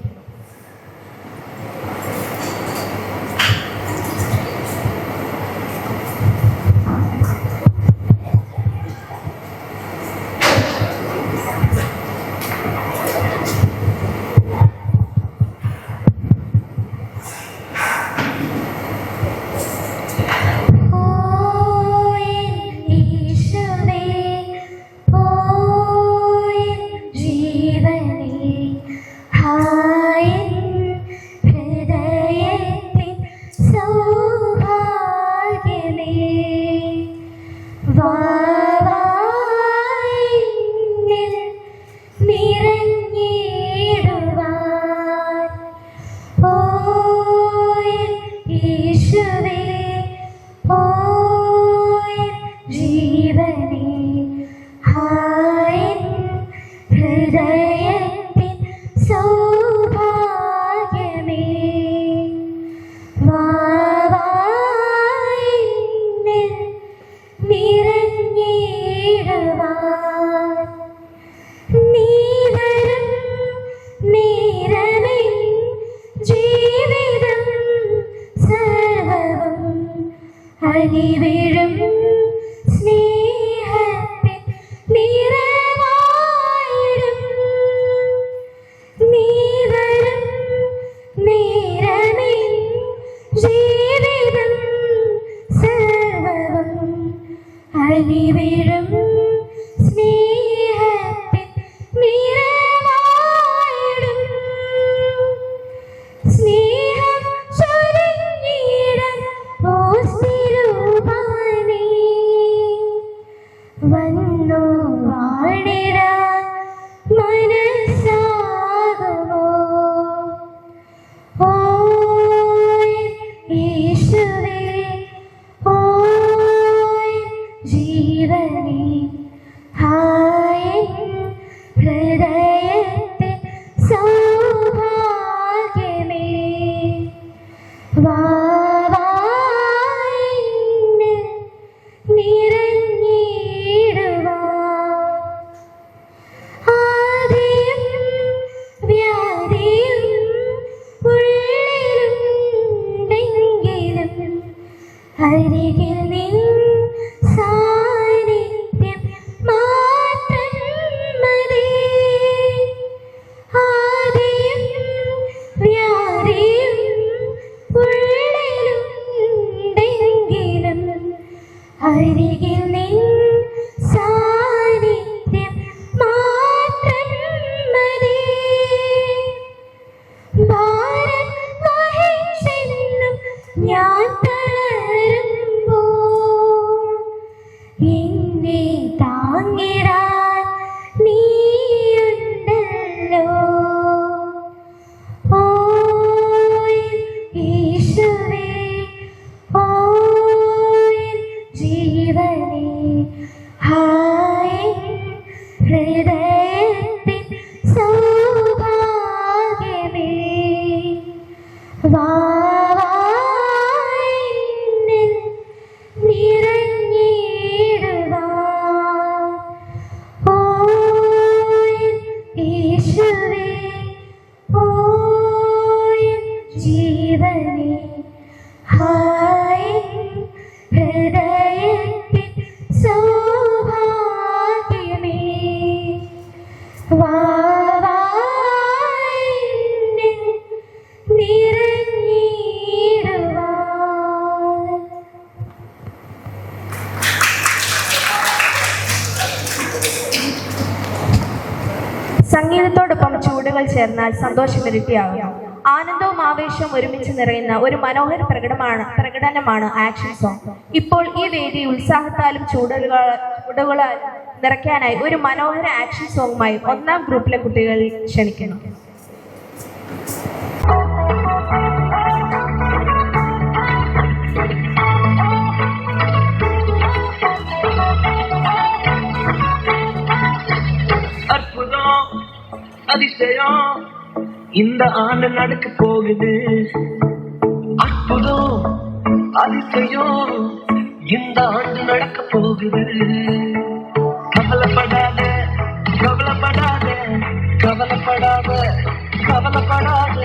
ജീവനേ നീ വരും നേരമേ ജീവിതം സർവവും അരിവിഴും സ്നേഹത്തിൻ നിറവായിടും. നീ വരും നേരമേ ജീവിതം സർവവും അരിവിഴും സ്നേഹത്തിൻ നിറവായിടും. സ്നേഹം ചൊരിഞ്ഞിടം ഓസ്തിരൂപനേ വന്നു വാണിടാൻ മനസ്സാകുമോ? ഓ യേശുവേ, ഓ ജീവനേ, ഹായ് ഹൃദയത്തെ സൗഭാഗ്യമേ, വാവായിന്ന് നിറഞ്ഞിടുവാൻ. ആദിയും വ്യാധിയും ഉള്ളിലുണ്ടെങ്കിലും അരികിൽ നിൻ സാന്നിധ്യം മാത്രം മതി. ആദിയും വ്യാധിയും ഉള്ളിലുണ്ടെങ്കിലും അരികിൽ നിൻ സാന്നിധ്യം മാത്രം മതി. ഭാരം വഹിച്ചെന്നും ഞാൻ തളരുമ്പോൾ എന്നെ താങ്ങിടാൻ നീയുണ്ടല്ലോ. ഓ യേശുവേ, ഓ ജീവനേ, ഹായ് ഹൃദയത്തിൻ സൗഭാഗ്യമേ, വാവായിന്നിൽ നിറഞ്ഞിടുവാൻ. ഓ യേശുവേ, ഓ ജീവനേ, ഹായ് ഹൃദയത്തിൻ സൗഭാഗ്യമേ, വാവായിന്നിൽ നിറഞ്ഞിടുവാൻ. സംഗീതത്തോടൊപ്പം ചൂടുകൾ ചേർന്നാൽ സന്തോഷം ഇരട്ടിയാകും. ആനന്ദവും ആവേശവും ഒരുമിച്ച് നിറയുന്ന ഒരു മനോഹര പ്രകടനമാണ് ആക്ഷൻ സോങ്. ഇപ്പോൾ ഈ വേദി ഉത്സാഹത്താലും ചൂടുകളാൽ നിറയ്ക്കാനായി ഒരു മനോഹര ആക്ഷൻ സോങ്ങുമായി 1-ാം ഗ്രൂപ്പിലെ കുട്ടികൾ ക്ഷണിക്കുന്നു. அற்புதம் அதிசயம் இந்த ஆண்டு நடக்க போகுது. அற்புதம் அதிசயம் இந்த ஆண்டு நடக்க போகுது. கவலைப்படாத கவலைப்படாத கவலைப்படாத கவலைப்படாத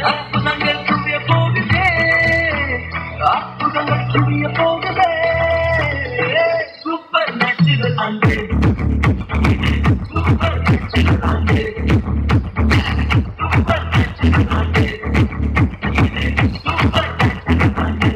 அற்புதங்கள் குவிய போகுதே, அற்புதங்கள் குவிய போகுதே. சூப்பர் நேச்சுரல் ஆண்டு, சூப்பர் நேச்சுரல் ஆண்டு, சூப்பர் நேச்சுரல் ஆண்டு, சூப்பர் நேச்சுரல் ஆண்டு.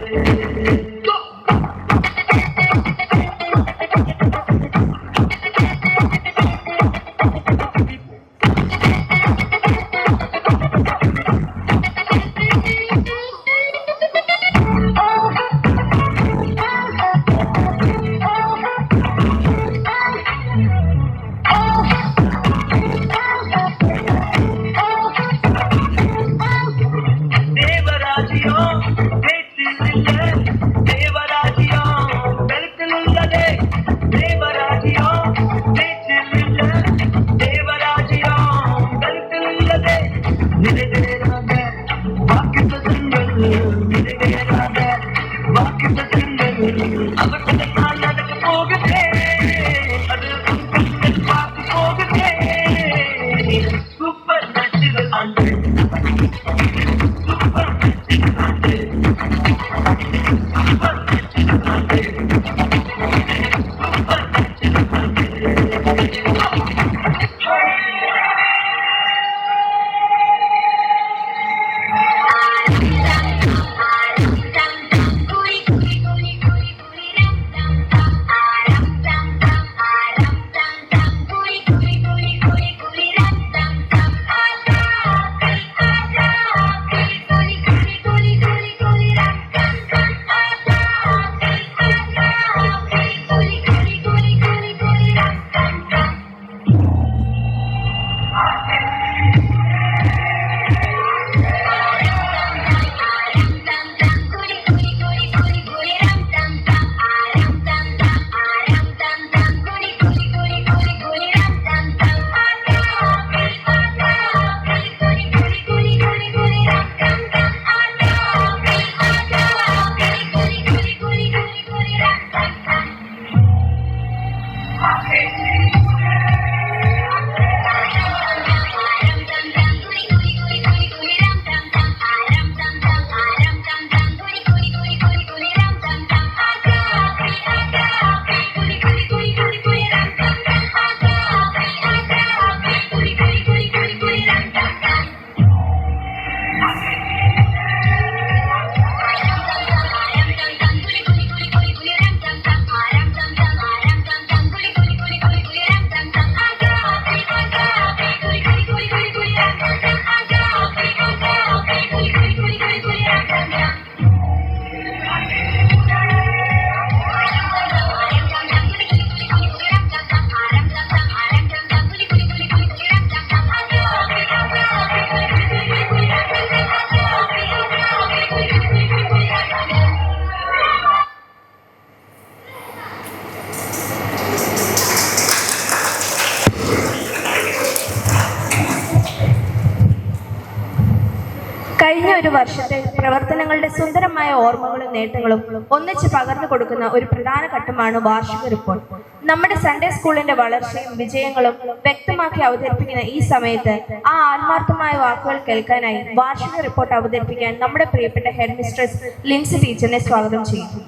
കഴിഞ്ഞ ഒരു വർഷത്തെ പ്രവർത്തനങ്ങളുടെ സുന്ദരമായ ഓർമ്മകളും നേട്ടങ്ങളും ഒന്നിച്ച് പകർന്നു കൊടുക്കുന്ന ഒരു പ്രധാന ഘട്ടമാണ് വാർഷിക റിപ്പോർട്ട്. നമ്മുടെ സൺഡേ സ്കൂളിന്റെ വളർച്ചയും വിജയങ്ങളും വ്യക്തമാക്കി അവതരിപ്പിക്കുന്ന ഈ സമയത്ത് ആ ആത്മാർത്ഥമായ വാക്കുകൾ കേൾക്കാനായി വാർഷിക റിപ്പോർട്ട് അവതരിപ്പിക്കാൻ നമ്മുടെ പ്രിയപ്പെട്ട ഹെഡ് മിസ്ട്രസ് ലിൻസി ടീച്ചറിനെ സ്വാഗതം ചെയ്യുന്നു.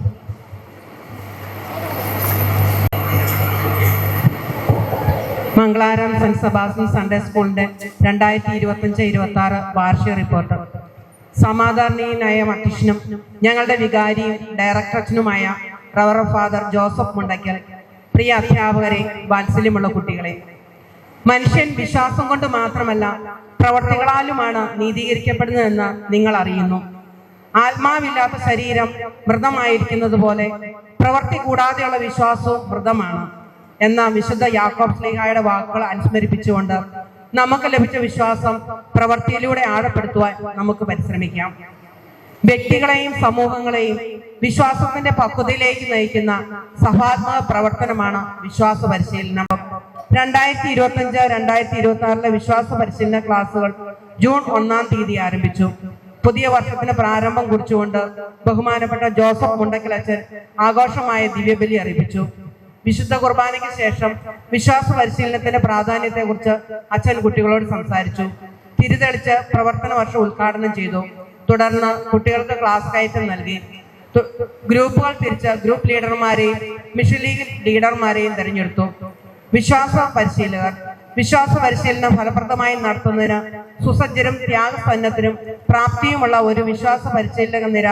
മംഗളാരം സെന്റ് സെബാസ്റ്റ്യൻ സൺഡേ സ്കൂളിന്റെ 2025-26 വാർഷിക റിപ്പോർട്ട്. സമാധാനീയനായ അധ്യക്ഷനും ഞങ്ങളുടെ വികാരിയും ഡയറക്ടറച്ഛനുമായ റവറൻ ഫാദർ ജോസഫ് മുണ്ടയ്ക്കൽ, പ്രിയ അധ്യാപകരെ, വാത്സല്യമുള്ള കുട്ടികളെ, മനുഷ്യൻ വിശ്വാസം കൊണ്ട് മാത്രമല്ല പ്രവർത്തികളാലുമാണ് നീതീകരിക്കപ്പെടുന്നതെന്ന് നിങ്ങൾ അറിയുന്നു. ആത്മാവില്ലാത്ത ശരീരം മൃതമായിരിക്കുന്നത് പോലെ പ്രവൃത്തി കൂടാതെയുള്ള വിശ്വാസവും മൃതമാണ് എന്ന വിശുദ്ധ യാക്കോബ് ശ്ലീഹായുടെ വാക്കുകൾ അനുസ്മരിപ്പിച്ചുകൊണ്ട് നമുക്ക് ലഭിച്ച വിശ്വാസം പ്രവൃത്തിയിലൂടെ ആഴപ്പെടുത്തുവാൻ നമുക്ക് പരിശ്രമിക്കാം. വ്യക്തികളെയും സമൂഹങ്ങളെയും വിശ്വാസത്തിന്റെ പക്വതയിലേക്ക് നയിക്കുന്ന സഭാത്മക പ്രവർത്തനമാണ് വിശ്വാസ പരിശീലനം. 2025-2026 വിശ്വാസ പരിശീലന ക്ലാസുകൾ ജൂൺ 1-ാം തീയതി ആരംഭിച്ചു. പുതിയ വർഷത്തിന് പ്രാരംഭം കുറിച്ചുകൊണ്ട് ബഹുമാനപ്പെട്ട ജോസഫ് മുണ്ടക്കൽ അച്ഛൻ ആഘോഷമായ ദിവ്യബലി അറിയിച്ചു. വിശുദ്ധ കുർബാനയ്ക്ക് ശേഷം വിശ്വാസ പരിശീലനത്തിന്റെ പ്രാധാന്യത്തെക്കുറിച്ച് അച്ഛൻ കുട്ടികളോട് സംസാരിച്ചു. തിരിതെളിച്ച് പ്രവർത്തന വർഷം ഉദ്ഘാടനം ചെയ്തു. തുടർന്ന് കുട്ടികൾക്ക് ക്ലാസ് കയറ്റം നൽകി. ഗ്രൂപ്പുകൾ തിരിച്ച് ഗ്രൂപ്പ് ലീഡർമാരെയും മിഷൻ ലീഗ് ലീഡർമാരെയും തെരഞ്ഞെടുത്തു. വിശ്വാസ പരിശീലനം ഫലപ്രദമായി നടത്തുന്നതിന് സുസജ്ജരും ത്യാഗസന്നദ്ധരും പ്രാപ്തിയുമുള്ള ഒരു വിശ്വാസ പരിശീലക നിര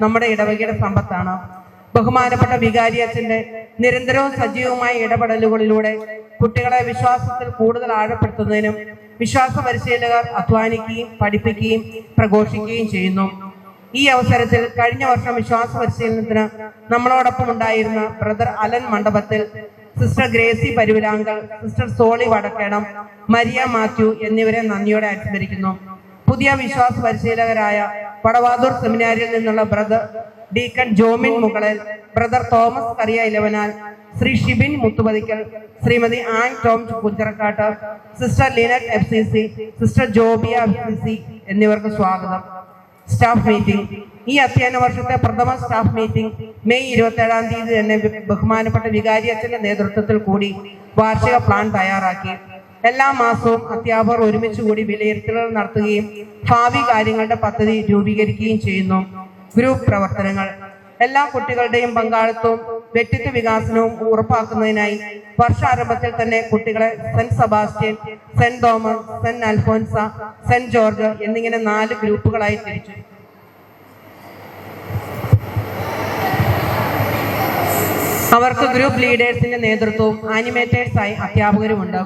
നമ്മുടെ ഇടവകയുടെ സമ്പത്താണ്. ബഹുമാനപ്പെട്ട വികാരി അച്ഛന്റെ നിരന്തരവും സജീവമായ ഇടപെടലുകളിലൂടെ കുട്ടികളെ വിശ്വാസത്തിൽ കൂടുതൽ ആഴപ്പെടുത്തുന്നതിനും വിശ്വാസ പരിശീലകർ അധ്വാനിക്കുകയും പഠിപ്പിക്കുകയും പ്രഘോഷിക്കുകയും ചെയ്യുന്നു. ഈ അവസരത്തിൽ കഴിഞ്ഞ വർഷം വിശ്വാസ പരിശീലനത്തിന് നമ്മളോടൊപ്പം ഉണ്ടായിരുന്ന brother Alan Mandapathil, sister Gracy Paruvilankal, sister Soly Vadakkedam, Maria Mathew എന്നിവരെ നന്ദിയോടെ അനുസ്മരിക്കുന്നു. പുതിയ വിശ്വാസ പരിശീലകരായ പടവാതൂർ സെമിനാരിയിൽ നിന്നുള്ള brother deacon Jomin Mukalal, brother Thomas Kariya Elavanal, Shri Shibin Muthupathickal, Shrimati Ann Tom Kuncherakkattu, sister Linet FCC, sister Jobia FCC എന്നിവർക്ക് സ്വാഗതം. Staff meeting. ഈ അധ്യയന വർഷത്തെ പ്രഥമ സ്റ്റാഫ് മീറ്റിംഗ് മെയ് 27-ാം തീയതി തന്നെ ബഹുമാനപ്പെട്ട വികാരി അച്ഛന്റെ നേതൃത്വത്തിൽ കൂടി വാർഷിക പ്ലാൻ തയ്യാറാക്കി. എല്ലാ മാസവും അധ്യാപകർ ഒരുമിച്ച് കൂടി വിലയിരുത്തലുകൾ നടത്തുകയും ഭാവി കാര്യങ്ങളുടെ പദ്ധതി രൂപീകരിക്കുകയും ചെയ്യുന്നു. ഗ്രൂപ്പ് പ്രവർത്തനങ്ങൾ. എല്ലാ കുട്ടികളുടെയും പങ്കാളിത്തവും വ്യക്തിത്വ വികാസനവും ഉറപ്പാക്കുന്നതിനായി വർഷാരംഭത്തിൽ തന്നെ കുട്ടികളെ saint Sebastian, saint Thomas, saint Alphonsa, saint George എന്നിങ്ങനെ 4 ഗ്രൂപ്പുകളായി തിരിച്ചു. അവർക്ക് ഗ്രൂപ്പ് ലീഡേഴ്സിന്റെ നേതൃത്വവും ആനിമേറ്റേഴ്സായി അധ്യാപകരുമുണ്ട്.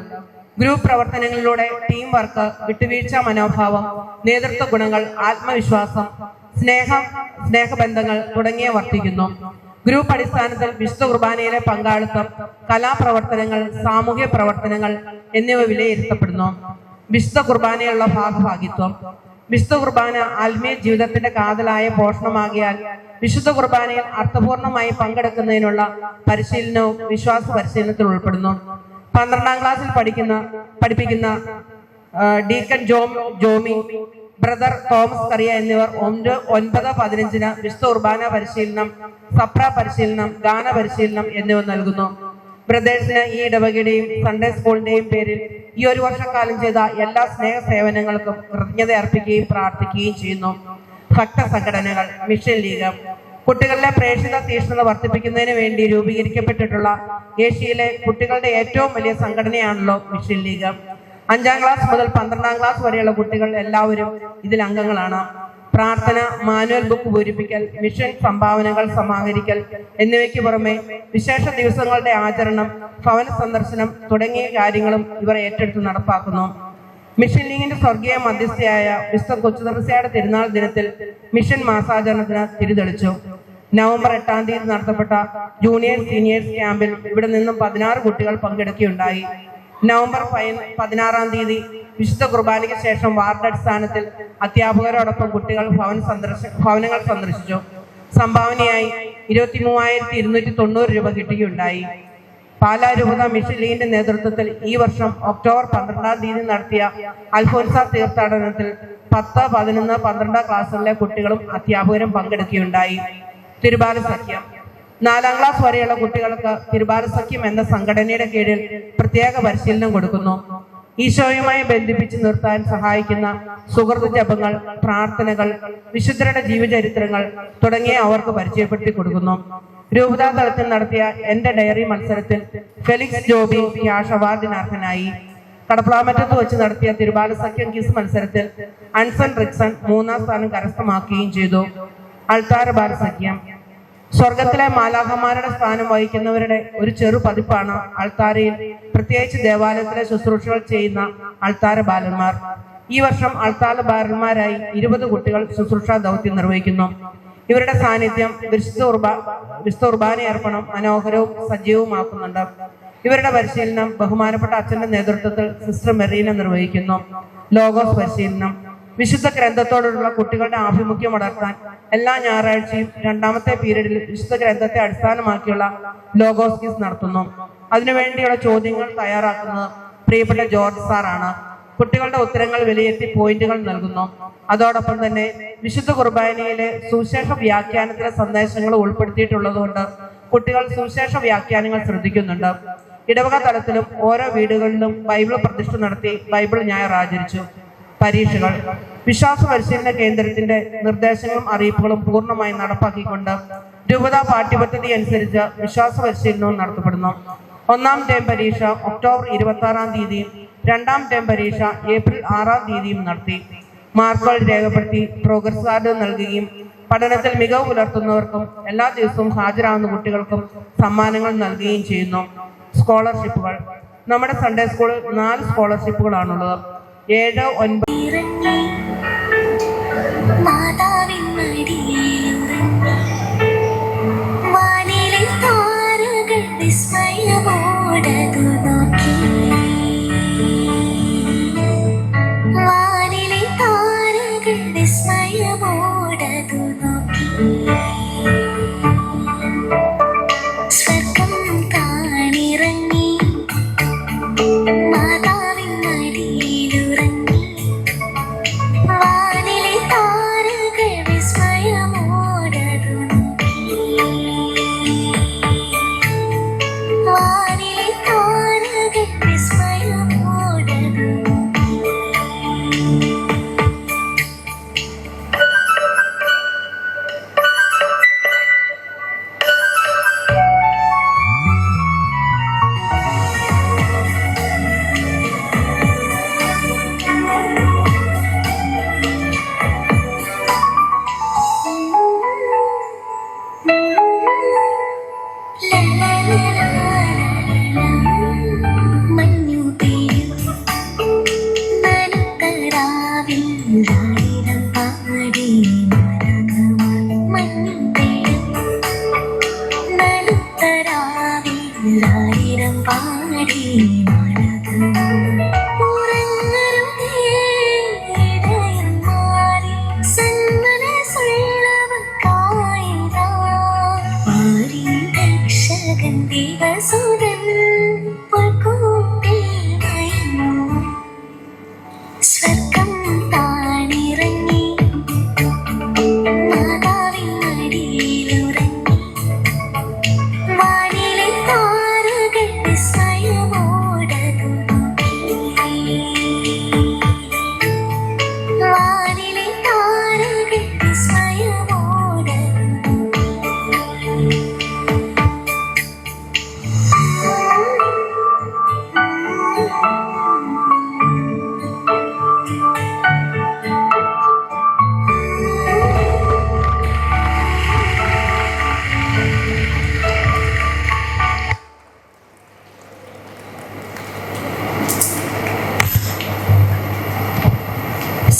ഗ്രൂപ്പ് പ്രവർത്തനങ്ങളിലൂടെ ടീം വർക്ക്, വിട്ടുവീഴ്ച മനോഭാവം, നേതൃത്വ ഗുണങ്ങൾ, ആത്മവിശ്വാസം, സ്നേഹബന്ധങ്ങൾ തുടങ്ങിയ വർദ്ധിക്കുന്നു. ഗ്രൂപ്പ് അടിസ്ഥാനത്തിൽ വിശുദ്ധ കുർബാനയിലെ പങ്കാളിത്തം, കലാപ്രവർത്തനങ്ങൾ, സാമൂഹ്യ പ്രവർത്തനങ്ങൾ എന്നിവ വിലയിരുത്തപ്പെടുന്നു. വിശുദ്ധ കുർബാനയിലുള്ള ഭാഗഭാഗിത്വം. വിശുദ്ധ കുർബാന ആത്മീയ ജീവിതത്തിന്റെ കാതലായ പോഷണമാകിയാൽ വിശുദ്ധ കുർബാനയിൽ അർത്ഥപൂർണമായി പങ്കെടുക്കുന്നതിനുള്ള പരിശീലനവും വിശ്വാസ പരിശീലനത്തിൽ ഉൾപ്പെടുന്നു. 12-ാം ക്ലാസ്സിൽ പഠിപ്പിക്കുന്ന ഡീക്കൺ ജോമി, ബ്രദർ തോമസ് കറിയ എന്നിവർ 9-15 വിശുദ്ധ കുർബാന പരിശീലനം, സപ്ര പരിശീലനം, ഗാന പരിശീലനം എന്നിവ നൽകുന്നു. ബ്രദേഴ്സിന് ഈ ഇടവകയുടെയും സൺഡേ സ്കൂളിന്റെയും പേരിൽ ഈ ഒരു വർഷക്കാലം ചെയ്ത എല്ലാ സ്നേഹ സേവനങ്ങൾക്കും കൃതജ്ഞത അർപ്പിക്കുകയും പ്രാർത്ഥിക്കുകയും ചെയ്യുന്നു. ഭക്ത സംഘടനകൾ. Mission league. കുട്ടികളിലെ പ്രേക്ഷിത തീക്ഷ്ണത വർദ്ധിപ്പിക്കുന്നതിന് വേണ്ടി രൂപീകരിക്കപ്പെട്ടിട്ടുള്ള ഏഷ്യയിലെ കുട്ടികളുടെ ഏറ്റവും വലിയ സംഘടനയാണല്ലോ മിഷൻ ലീഗ്. 5-ാം ക്ലാസ് മുതൽ 12-ാം ക്ലാസ് വരെയുള്ള കുട്ടികൾ എല്ലാവരും ഇതിൽ അംഗങ്ങളാണ്. പ്രാർത്ഥന, മാനുവൽ ബുക്ക് പൂരിപ്പിക്കൽ, മിഷൻ സംഭാവനകൾ സമാഹരിക്കൽ എന്നിവയ്ക്ക് പുറമെ വിശേഷ ദിവസങ്ങളുടെ ആചരണം, ഭവന സന്ദർശനം തുടങ്ങിയ കാര്യങ്ങളും ഇവർ ഏറ്റെടുത്ത് നടപ്പാക്കുന്നു. മിഷൻ ലീഗിന്റെ സ്വർഗീയ മധ്യസ്ഥയായ വിശുദ്ധ കൊച്ചുതർസയുടെ തിരുനാൾ ദിനത്തിൽ മിഷൻ മാസാചരണത്തിന് തിരിതെളിച്ചു. നവംബർ 8-ാം തീയതി നടത്തപ്പെട്ട ജൂനിയേഴ്സ് സീനിയേഴ്സ് ക്യാമ്പിൽ ഇവിടെ നിന്നും 16 കുട്ടികൾ പങ്കെടുക്കുകയുണ്ടായി. നവംബർ 16-ാം തീയതി വിശുദ്ധ കുർബാനയ്ക്ക് ശേഷം വാർഡ് അടിസ്ഥാനത്തിൽ അധ്യാപകരോടൊപ്പം കുട്ടികൾ ഭവനങ്ങൾ സന്ദർശിച്ചു. സംഭാവനയായി 23,290 രൂപ കിട്ടുകയുണ്ടായി. പാലാ രൂപത മിഷൻ ലീഗിന്റെ നേതൃത്വത്തിൽ ഈ വർഷം ഒക്ടോബർ 12-ാം തീയതി നടത്തിയ അൽഫോൻസ തീർത്ഥാടനത്തിൽ 10, 11, 12 ക്ലാസ്സുകളിലെ കുട്ടികളും അധ്യാപകരും പങ്കെടുക്കുകയുണ്ടായി. തിരുബാല സഖ്യം 4ാം ക്ലാസ് വരെയുള്ള കുട്ടികൾക്ക് തിരുബാല സഖ്യം എന്ന സംഘടനയുടെ കീഴിൽ പ്രത്യേക പരിശീലനം കൊടുക്കുന്നു. ഈശോയുമായി ബന്ധിപ്പിച്ച് നിർത്താൻ സഹായിക്കുന്ന സുഹൃത്ത് ജപങ്ങൾ, പ്രാർത്ഥനകൾ, വിശുദ്ധരുടെ ജീവചരിത്രങ്ങൾ തുടങ്ങിയ അവർക്ക് പരിചയപ്പെടുത്തി കൊടുക്കുന്നു. രൂപതാ തലത്തിൽ നടത്തിയ എന്റെ ഡയറി മത്സരത്തിൽ ഫെലിക്സ് ജോബി ക്യാഷ് അവാർഡിന് അർഹനായി. കടപ്ലാമറ്റത്ത് വെച്ച് നടത്തിയ തിരുബാല സഖ്യം ക്വിസ് മത്സരത്തിൽ അൻസൺ റിക്സൺ 3ാം സ്ഥാനം കരസ്ഥമാക്കുകയും ചെയ്തു. അൾത്താര ബാല സഖ്യം സ്വർഗത്തിലെ മാലാഖമാരുടെ സ്ഥാനം വഹിക്കുന്നവരുടെ ഒരു ചെറു പതിപ്പാണ് അൾത്താരയിൽ, പ്രത്യേകിച്ച് ദേവാലയത്തിലെ ശുശ്രൂഷകൾ ചെയ്യുന്ന അൾത്താര ബാലന്മാർ. ഈ വർഷം അൾത്താര ബാലന്മാരായി 20 കുട്ടികൾ ശുശ്രൂഷാ ദൗത്യം നിർവഹിക്കുന്നു. ഇവരുടെ സാന്നിധ്യം വിശുദ്ധ കുർബാന അർപ്പണം മനോഹരവും സജീവവുമാക്കുന്നുണ്ട്. ഇവരുടെ പരിശീലനം ബഹുമാനപ്പെട്ട അച്ഛന്റെ നേതൃത്വത്തിൽ സിസ്റ്റർ മെറീന നിർവഹിക്കുന്നു. ലോഗോസ് പരിശീലനം വിശുദ്ധ ഗ്രന്ഥത്തോടുള്ള കുട്ടികളുടെ ആഭിമുഖ്യം വളർത്താൻ എല്ലാ ഞായറാഴ്ചയും 2ാമത്തെ പീരീഡിൽ വിശുദ്ധ ഗ്രന്ഥത്തെ അടിസ്ഥാനമാക്കിയുള്ള ലോഗോസ് ക്വിസ് നടത്തുന്നു. അതിനുവേണ്ടിയുള്ള ചോദ്യങ്ങൾ തയ്യാറാക്കുന്നത് പ്രിയപ്പെട്ട ജോർജ് സാറാണ്. കുട്ടികളുടെ ഉത്തരങ്ങൾ വിലയിരുത്തി പോയിന്റുകൾ നൽകുന്നു. അതോടൊപ്പം തന്നെ വിശുദ്ധ കുർബാനയിലെ സുവിശേഷ വ്യാഖ്യാനത്തിലെ സന്ദേശങ്ങൾ ഉൾപ്പെടുത്തിയിട്ടുള്ളതുകൊണ്ട് കുട്ടികൾ സുവിശേഷ വ്യാഖ്യാനങ്ങൾ ശ്രദ്ധിക്കുന്നുണ്ട്. ഇടവക തലത്തിലും ഓരോ വീടുകളിലും ബൈബിൾ പ്രതിഷ്ഠ നടത്തി ബൈബിൾ ഞായർ ആചരിച്ചു. പരീക്ഷകൾ വിശ്വാസ പരിശീലന കേന്ദ്രത്തിന്റെ നിർദ്ദേശങ്ങളും അറിയിപ്പുകളും പൂർണ്ണമായി നടപ്പാക്കിക്കൊണ്ട് രൂപതാ പാഠ്യപദ്ധതി അനുസരിച്ച് വിശ്വാസ പരിശീലനവും നടത്തപ്പെടുന്നു. 1ാം ടേം പരീക്ഷ ഒക്ടോബർ 26-ാം തീയതിയും 2ാം ടേം പരീക്ഷ ഏപ്രിൽ 6-ാം തീയതിയും നടത്തി. മാർക്കുകൾ രേഖപ്പെടുത്തി പ്രോഗ്രസ് കാർഡ് നൽകുകയും പഠനത്തിൽ മികവ് പുലർത്തുന്നവർക്കും എല്ലാ ദിവസവും ഹാജരാകുന്ന കുട്ടികൾക്കും സമ്മാനങ്ങൾ നൽകുകയും ചെയ്യുന്നു. സ്കോളർഷിപ്പുകൾ നമ്മുടെ സൺഡേ സ്കൂളിൽ 4 സ്കോളർഷിപ്പുകളാണുള്ളത്. 7, 9 ഇറങ്ങി മാതാവിൻ മടിയിലുറങ്ങി വാനിലെ താരകൾ വിസ്മയമോടതു നോക്കി വാനിലെ താരകൾ വിസ്മയമോടതു നോക്കി സ്വർഗം താണിറങ്ങി മാതാവിൻ മടിയിലുറങ്ങി വാനിലെ താരകൾ വിസ്മയമോടതു നോക്കി വാനിലെ താരകൾ വിസ്മയമോടതു നോക്കി മഞ്ഞു പെയ്യും നനുത്തരാവിൽ ആയിരം പാടി മരകമാർ മഞ്ഞു പെയ്യും നനുത്തരാവിൽ ആയിരം പാടി മരകമാർ ഉറങ്ങരുതേ ഇടയൻ മാറി സന്മനസ്സുള്ളവർക്കായിതാ പാരി രക്ഷകൻ ദിവസുതൻ പൊൽക്കൂട്ടിൽ മയങ്ങൂ സ്വർഗം താണിറങ്ങി മാതാവിൻ മടിയിലുറങ്ങി വാനിലെ താരകൾ വിസ്മയമോടതു നോക്കി വാനിലെ താരകൾ വിസ്മയമോടതു നോക്കി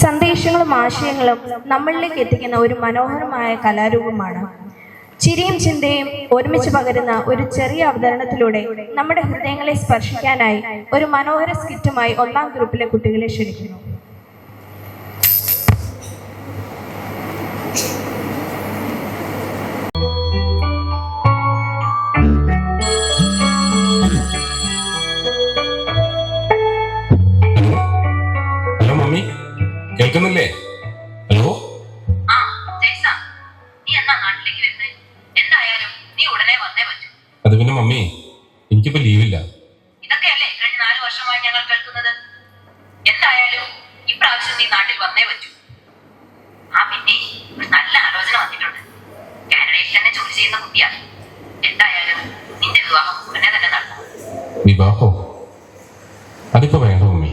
സന്ദേശങ്ങളും ആശയങ്ങളും നമ്മളിലേക്ക് എത്തിക്കുന്ന ഒരു മനോഹരമായ കലാരൂപമാണ്. ചിരിയും ചിന്തയും ഒരുമിച്ച് പകരുന്ന ഒരു ചെറിയ അവതരണത്തിലൂടെ നമ്മുടെ ഹൃദയങ്ങളെ സ്പർശിക്കാനായി ഒരു മനോഹര സ്കിറ്റുമായി 1ാം ഗ്രൂപ്പിലെ കുട്ടികളെ ക്ഷണിക്കുന്നു. ഹലോ മമ്മി, കേൾക്കുന്നില്ലേ? ഞങ്ങൾ കേൾക്കുന്നത്. എന്തായാലും ഇപ്രാവശ്യം നീ നാട്ടിൽ വന്നേ പറ്റൂ. പിന്നെ ഒരു നല്ല ആലോചന വന്നിട്ടുണ്ട്. കാനഡയിൽ തന്നെ ജോലി ചെയ്യുന്ന കുട്ടിയാണ്. എന്തായാലും നിന്റെ വിവാഹം ഉടനെ തന്നെ നടക്കും. വിവാഹോ? അതിപ്പോ വേണ്ട മമ്മി.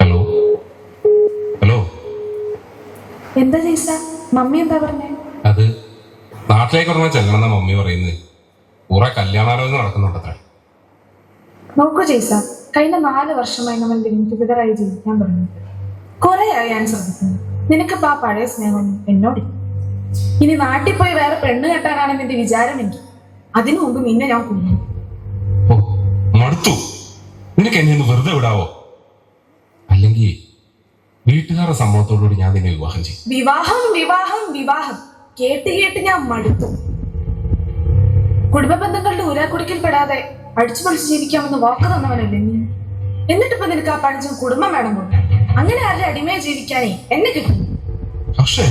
ഹലോ ഹലോ, എന്താ ജയ്സ, മമ്മി എന്താ പറഞ്ഞേ? അത് നാട്ടിലേക്ക് ഉടനെ ചെല്ലണമെന്ന മമ്മി പറയുന്നത്. കുറെ കല്യാണാലോചന നടക്കുന്നുണ്ടത്രേ. നോക്കൂ ജയ്സ, കഴിഞ്ഞ 4 വർഷമായി നമ്മൾ ലിമിറ്റഡായി ജീവിക്കാൻ തുടങ്ങി. കുറെയായി ഞാൻ ശ്രദ്ധിക്കുന്നു. നിനക്കിപ്പോ ആ പഴയ സ്നേഹം എന്നോടില്ല. ഇനി നാട്ടിൽ പോയി വേറെ പെണ്ണ് കെട്ടാനാണ് നിന്റെ വിചാരമെങ്കിൽ അതിനു മുമ്പ് നിന്നെ ഞാൻ കൊന്നു. ഓ, മടുത്തു. നിനക്ക് എന്നെ ഒന്ന് വെറുതെ വിടാവോ? അല്ലെങ്കിൽ വീട്ടുകാരുടെ സമ്മതത്തോടുകൂടി ഞാൻ നിന്നെ വിവാഹം ചെയ്യും. വിവാഹം വിവാഹം വിവാഹം കേട്ട് കേട്ട് ഞാൻ മടുത്തു. കുടുംബ ബന്ധങ്ങളുടെ ഊരാക്കുടിക്കിൽ പെടാതെ അടിച്ചു പൊളിച്ച് ജീവിക്കാമെന്ന് വാക്ക് തന്നവനല്ലേ നീ. എന്നിട്ടിപ്പോ നിനക്ക് ആ പണിച്ചും കുടുംബം വേണം പോലും. അങ്ങനെ ആരുടെ അടിമയെ ജീവിക്കാനേ എന്നെ കിട്ടും. പക്ഷേ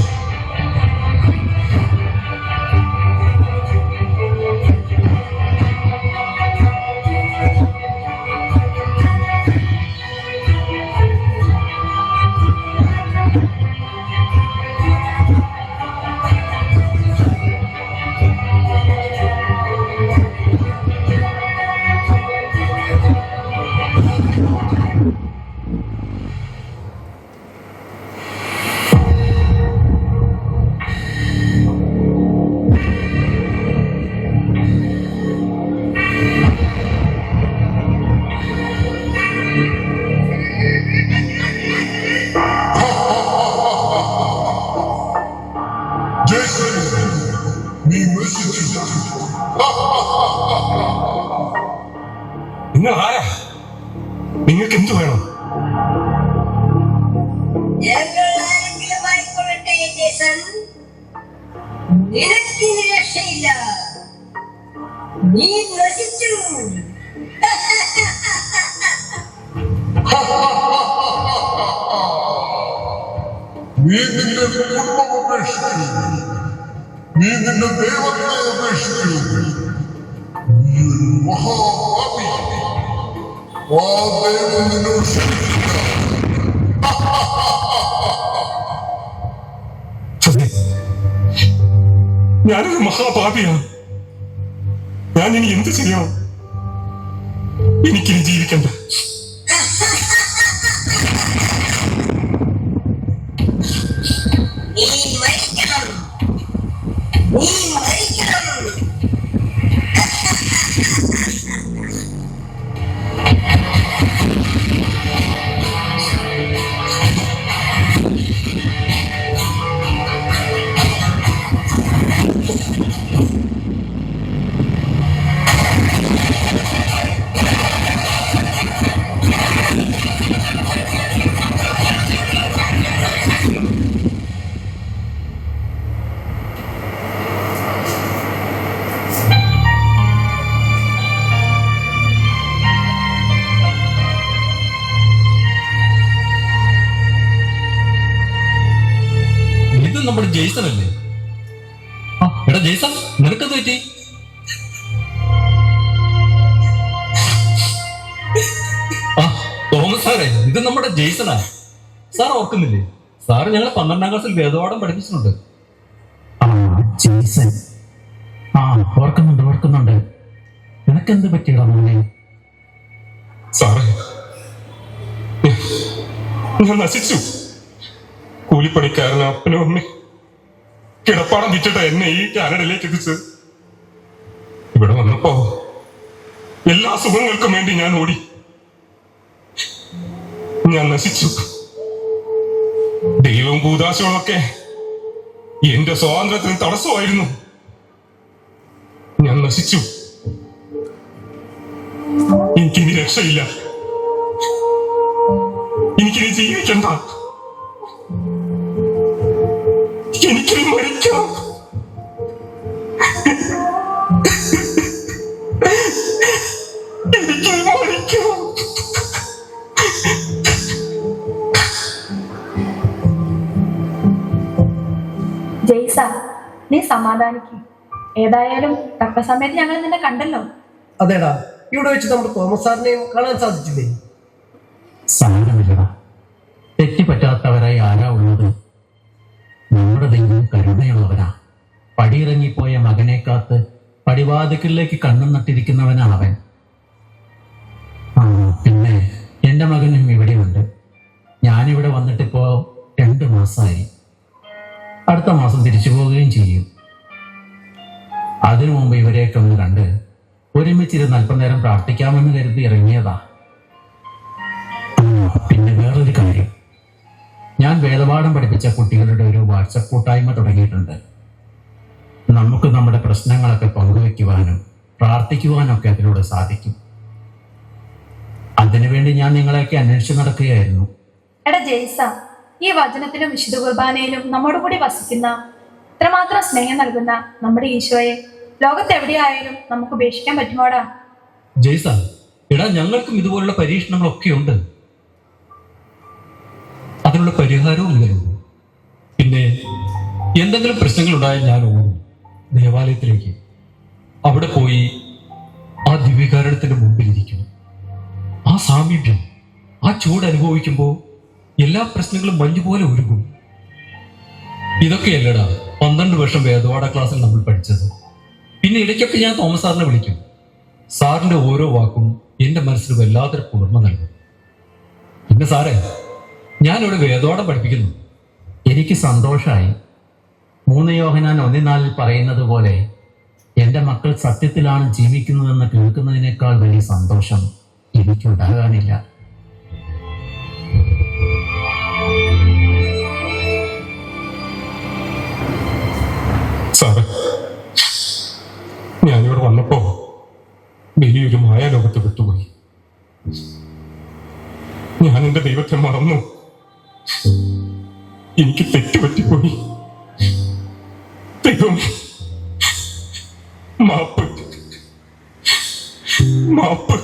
നിങ്ങൾ ആരാ? നിങ്ങൾക്ക് എന്ത് വേണം? നിനക്കിനി രക്ഷയില്ല. നീ നശിച്ചു. നീ നിന്റെ കുടുംബം ഉപേക്ഷിച്ചു. നീ നിന്റെ ദൈവത്തെ ഉപേക്ഷിച്ചു. നീ ഒരു മഹാപാപി. ആ ദൈവം നിന്നോട് ക്ഷമിക്കില്ല. ഞാനൊരു മഹാപാപിയാണ്. ഞാൻ ഇനി എന്ത് ചെയ്യണം? എനിക്കിനി ജീവിക്കണ്ട. നീ മരിക്കണം. നീ മരിക്കണം. ഇത് നമ്മുടെ ജെയ്സൺ അല്ലേ? എടാ ജെയ്സൺ, നിനക്കെന്ത് പറ്റി? തോമസ് സാറേ, ഇത് നമ്മുടെ ജെയ്സണാ. സാർ ഓർക്കുന്നില്ലേ? സാറ് ഞങ്ങളെ 12ാം ക്ലാസ്സിൽ വേദപാഠം പഠിപ്പിച്ചിട്ടുണ്ട്. ജെയ്സൺ, ഓർക്കുന്നുണ്ട്. നിനക്കെന്ത് പറ്റിയടാ മോനെ? സാറേ, ഞാൻ നശിച്ചു. കൂലിപ്പണിക്കാരൻ അപ്പനും അമ്മയും കിടപ്പാടം വിറ്റിട്ട് എന്നെ ഈ കാനഡയിലേക്ക് എത്തിച്ചത്. ഇവിടെ വന്നപ്പോ എല്ലാ സുഖങ്ങൾക്കും വേണ്ടി ഞാൻ ഓടി. ഞാൻ നശിച്ചു. ദൈവവും ഭൂതാശകളൊക്കെ എന്റെ സ്വാതന്ത്ര്യത്തിന് തടസ്സമായിരുന്നു. ഞാൻ നശിച്ചു. എനിക്കിനി രക്ഷയില്ല. എനിക്കിനി ജീവിക്കണ്ട. എനിക്കിനി മരിക്കാം. എനിക്കിനി മരിക്കാം. ജയ്സ, നീ സമാധാനിക്കും. ഏതായാലും തക്ക സമയത്ത് ഞങ്ങൾ നിന്നെ കണ്ടല്ലോ. അതേടാ, ഇവിടെ വെച്ച് നമ്മുടെ തോമസ് സാറിനെയും കാണാൻ സാധിച്ചില്ലേ? സാരമില്ലടാ, തെറ്റുപറ്റാത്തവരായി ആരാ ഉള്ളത്? നമ്മുടെ ദൈവം കരുണയുള്ളവനാ. പടിയിറങ്ങിപ്പോയ മകനെ കാത്ത് പടിവാതിക്കലിലേക്ക് കണ്ണും നട്ടിരിക്കുന്നവനാ അവൻ. പിന്നെ എൻ്റെ മകനും ഇവിടെയുണ്ട്. ഞാനിവിടെ വന്നിട്ടിപ്പോ 2 മാസമായി. അടുത്ത മാസം തിരിച്ചു പോവുകയും ചെയ്യും. അതിനു മുമ്പ് ഇവരെയൊക്കെ ഒന്ന് കണ്ട് ഒരുമിച്ചിരുന്ന് അല്പനേരം പ്രാർത്ഥിക്കാമെന്ന് കരുതി ഇറങ്ങിയതാ. പിന്നെ വേറൊരു കാര്യം, ഞാൻ വേദപാഠം പഠിപ്പിച്ച കുട്ടികളുടെ ഒരു വാട്സപ്പ് കൂട്ടായ്മ തുടങ്ങിയിട്ടുണ്ട്. നമുക്ക് നമ്മുടെ പ്രശ്നങ്ങളൊക്കെ പങ്കുവെക്കുവാനും പ്രാർത്ഥിക്കുവാനൊക്കെ അതിലൂടെ സാധിക്കും. അതിനുവേണ്ടി ഞാൻ നിങ്ങളെയൊക്കെ അന്വേഷിച്ച് നടക്കുകയായിരുന്നു. എടാ ജെയ്സ, ഈ വചനത്തിലും വിശുദ്ധ കുർബാനയിലും നമ്മോട് കൂടി വസിക്കുന്ന, ഇത്രമാത്രം സ്നേഹം നൽകുന്ന നമ്മുടെ ഈശോയെ ലോകത്തെവിടെയായാലും നമുക്ക് ഉപേക്ഷിക്കാൻ പറ്റുമോടാ? ജയ്സ, എടാ, ഞങ്ങൾക്കും ഇതുപോലുള്ള പരീക്ഷണങ്ങളൊക്കെ ഉണ്ട്. അതിനുള്ള പരിഹാരവും ഇതിലുണ്ട്. പിന്നെ എന്തെങ്കിലും പ്രശ്നങ്ങൾ ഉണ്ടായാൽ ഞാൻ ഓടും ദേവാലയത്തിലേക്ക്. അവിടെ പോയി ആ ദിവ്യകാരണത്തിന്റെ മുമ്പിലിരിക്കും. ആ സാമീപ്യം, ആ ചൂട് അനുഭവിക്കുമ്പോൾ എല്ലാ പ്രശ്നങ്ങളും മഞ്ഞുപോലെ ഒരുങ്ങും. ഇതൊക്കെയല്ലടാ 12 വർഷം വേദപാഠ ക്ലാസ്സിൽ നമ്മൾ പഠിച്ചത്. പിന്നെ ഇടയ്ക്കൊക്കെ ഞാൻ തോമസ് സാറിനെ വിളിക്കും. സാറിന്റെ ഓരോ വാക്കും എന്റെ മനസ്സിന് വല്ലാത്തൊരു കുളിർമ നൽകും. പിന്നെ സാറേ, ഞാനിവിടെ വേദപാഠം പഠിപ്പിക്കുന്നു. എനിക്ക് സന്തോഷമായി. 3 യോഹന്നാൻ 1:4 പറയുന്നത് പോലെ എന്റെ മക്കൾ സത്യത്തിലാണ് ജീവിക്കുന്നതെന്ന് കേൾക്കുന്നതിനേക്കാൾ വലിയ സന്തോഷം എനിക്കുണ്ടാകാനില്ല. സാറ്, ഞാനിവിടെ വന്നപ്പോ വലിയൊരു മായാലോകത്ത് വിട്ടുപോയി. ഞാൻ എന്റെ ദൈവത്തെ മറന്നു. എനിക്ക് തെറ്റുപറ്റിപ്പോയി. ദൈവം മാപ്പ് മാപ്പ്.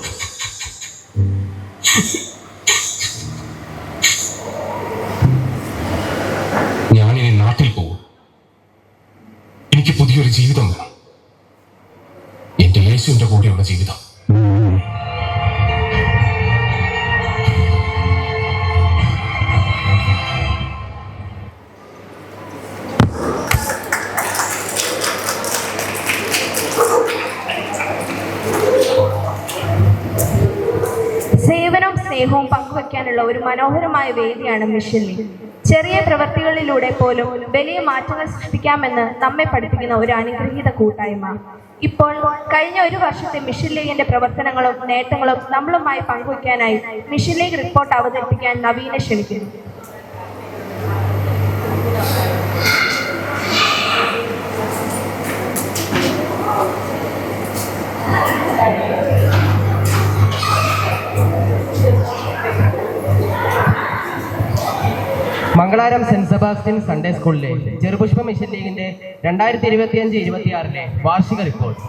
ഞാനിനി നാട്ടിൽ പോകും. എനിക്ക് പുതിയൊരു ജീവിതം വേണം. എന്റെ യേശുവിന്റെ കൂടെയുള്ള ജീവിതം. സേവനവും സ്നേഹവും പങ്കുവെക്കാനുള്ള ഒരു മനോഹരമായ വേദിയാണ് മിഷൻ ലീഗ്. ചെറിയ പ്രവൃത്തികളിലൂടെ പോലും വലിയ മാറ്റങ്ങൾ സൃഷ്ടിക്കാമെന്ന് നമ്മെ പഠിപ്പിക്കുന്ന ഒരു അനുഗ്രഹീത കൂട്ടായ്മ. ഇപ്പോൾ കഴിഞ്ഞ 1 വർഷത്തെ മിഷൻ ലീഗിന്റെ പ്രവർത്തനങ്ങളും നേട്ടങ്ങളും നമ്മളുമായി പങ്കുവയ്ക്കാനായി മിഷൻ ലീഗ് റിപ്പോർട്ട് അവതരിപ്പിക്കാൻ നവീനെ ക്ഷണിക്കുന്നു. മംഗളാരം സെന്റ് സെബാസ്റ്റ്യൻ സൺഡേ സ്കൂളിലെ ചെറുപുഷ്പ മിഷൻ ലീഗിന്റെ 2025-26 വാർഷിക റിപ്പോർട്ട്.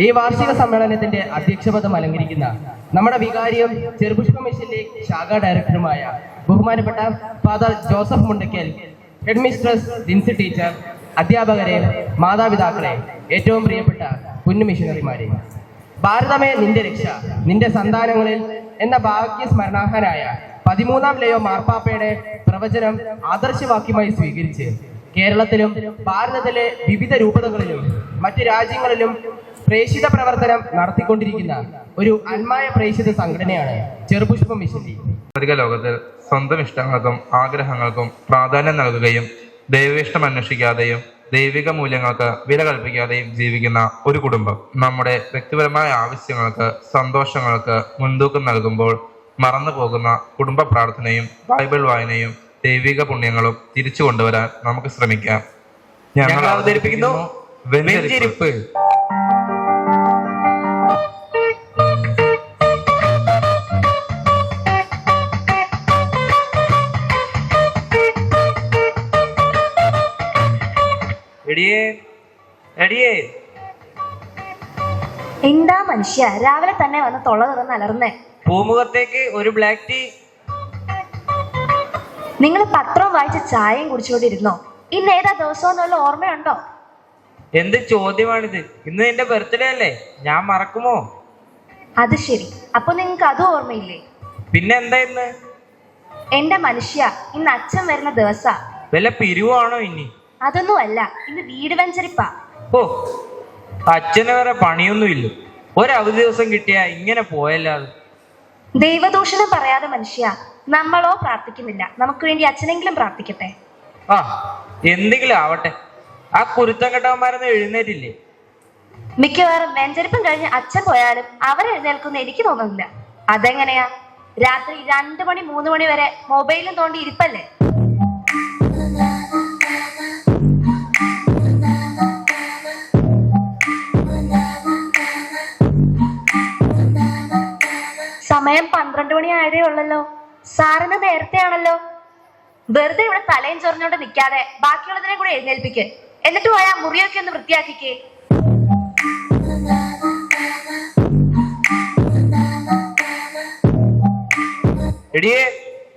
ഈ വാർഷിക സമ്മേളനത്തിന്റെ അധ്യക്ഷപദം അലങ്കരിക്കുന്ന നമ്മുടെ വികാരിയും ചെറുപുഷ്പ മിഷൻ ലീഗ് ശാഖാ ഡയറക്ടറുമായ ബഹുമാനപ്പെട്ട father Joseph Mundackal, headmistress Jincy teacher, അധ്യാപകരെ, മാതാപിതാക്കളെ, ഏറ്റവും പ്രിയപ്പെട്ട കുഞ്ഞു മിഷനറിമാരെ, ഭാരതമേ നിന്റെ രക്ഷ, നിന്റെ സന്താനങ്ങളിൽ എന്ന ഭാഗ്യ സ്മരണാർഹനായ 13-ാം ലയോ മാർപ്പാപ്പയുടെ പ്രവചനം ആദർശവാക്യമായി സ്വീകരിച്ച് കേരളത്തിലും ഭാരതത്തിലെ വിവിധ രൂപതകളിലും മറ്റ് രാജ്യങ്ങളിലും പ്രേക്ഷിത പ്രവർത്തനം നടത്തിക്കൊണ്ടിരിക്കുന്ന ഒരു അന്മായ പ്രേക്ഷിത സംഘടനയാണ് ചെറുപുഷ്പ മിഷൻ ലീഗ്. ഭൗതിക ലോകത്തിൽ സ്വന്തം ഇഷ്ടങ്ങൾക്കും ആഗ്രഹങ്ങൾക്കും പ്രാധാന്യം നൽകുകയും ദൈവേഷ്ടം അന്വേഷിക്കാതെയും ദൈവിക മൂല്യങ്ങൾക്ക് വില കൽപ്പിക്കാതെയും ജീവിക്കുന്ന ഒരു കുടുംബം. നമ്മുടെ വ്യക്തിപരമായ ആവശ്യങ്ങൾക്ക്, സന്തോഷങ്ങൾക്ക് മുൻതൂക്കം നൽകുമ്പോൾ മറന്നു പോകുന്ന കുടുംബ പ്രാർത്ഥനയും ബൈബിൾ വായനയും ദൈവിക പുണ്യങ്ങളും തിരിച്ചു കൊണ്ടുവരാൻ നമുക്ക് ശ്രമിക്കാം. ഞങ്ങൾ അവതരിപ്പിക്കുന്നു വെഞ്ചരിപ്പ്. എന്താ മനുഷ്യ, രാവിലെ തന്നെ വന്ന് തൊള്ള തുറന്ന് അലർന്നേ? പൂമുഖത്തേക്ക് ഒരു ബ്ലാക്ക് ടീ. നിങ്ങൾ പത്രം വായിച്ച് ചായയും കുടിച്ചുകൊണ്ടിരുന്നോ? ഇന്ന് ഏതാ ദിവസം എന്നുള്ള ഓർമ്മയുണ്ടോ? എന്ത് ചോദ്യമാണിത്? ഇന്ന് നിന്റെ ബർത്ത്ഡേ അല്ലേ, ഞാൻ മറക്കുമോ? അത് ശരി, അപ്പൊ നിങ്ങൾക്ക് അതും ഓർമ്മയില്ലേ? പിന്നെ എന്താ ഇന്ന്? എന്റെ മനുഷ്യ, ഇന്ന് അച്ഛൻ വരുന്ന ദിവസാ. വല്ല പിരിവാണോ ഇനി? അതൊന്നുമല്ല, ഇന്ന് വീട് വെഞ്ചരിപ്പാ. ഓ, അച്ഛന് വേറെ പണിയൊന്നുമില്ല. ഒരവധി ദിവസം കിട്ടിയാ ഇങ്ങനെ പോയല്ലാതെ. ദൈവദൂഷണം പറയാതെ മനുഷ്യ, നമ്മളോ പ്രാർത്ഥിക്കുന്നില്ല. നമുക്ക് വേണ്ടി അച്ഛനെങ്കിലും പ്രാർത്ഥിക്കട്ടെ. ആ, എന്തെങ്കിലും ആവട്ടെ. ആ കുരുത്തം കെട്ടവന്മാരൊന്നും എഴുന്നേറ്റില്ലേ? മിക്കവാറും വെഞ്ചരിപ്പം കഴിഞ്ഞ് അച്ഛൻ പോയാലും അവരെഴുന്നേൽക്കുന്ന എനിക്ക് തോന്നുന്നില്ല. അതെങ്ങനെയാ? രാത്രി 2 മണി 3 മണി വരെ മൊബൈലും തോണ്ടി ഇരിപ്പല്ലേ. സമയം 12 മണി ആയതേ ഉള്ളല്ലോ. സാറിന് നേരത്തെ ആണല്ലോ. വെറുതെ ഇവിടെ തലയും ചൊറിഞ്ഞോണ്ട് നിൽക്കാതെ ബാക്കിയുള്ളതിനെ കൂടെ എഴുന്നേൽപ്പിക്ക്. എന്നിട്ട് പോയാ മുറിയൊക്കെ ഒന്ന് വൃത്തിയാക്കിക്കേ. എടിയേ,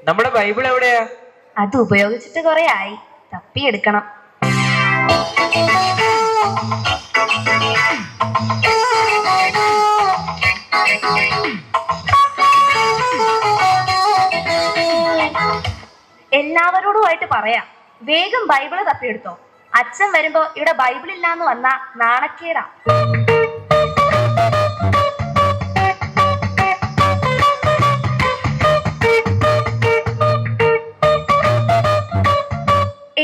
നമ്മുടെ ബൈബിൾ എവിടെയാ? അത് ഉപയോഗിച്ചിട്ട് കുറെ ആയി, തപ്പിയെടുക്കണം. എല്ലാവരോടുമായിട്ട് പറയാം, വേഗം ബൈബിള് തപ്പിയെടുത്തോ. അച്ഛൻ വരുമ്പോ ഇവിടെ ബൈബിൾ ഇല്ലാന്ന് വന്നാ നാണക്കേടാ.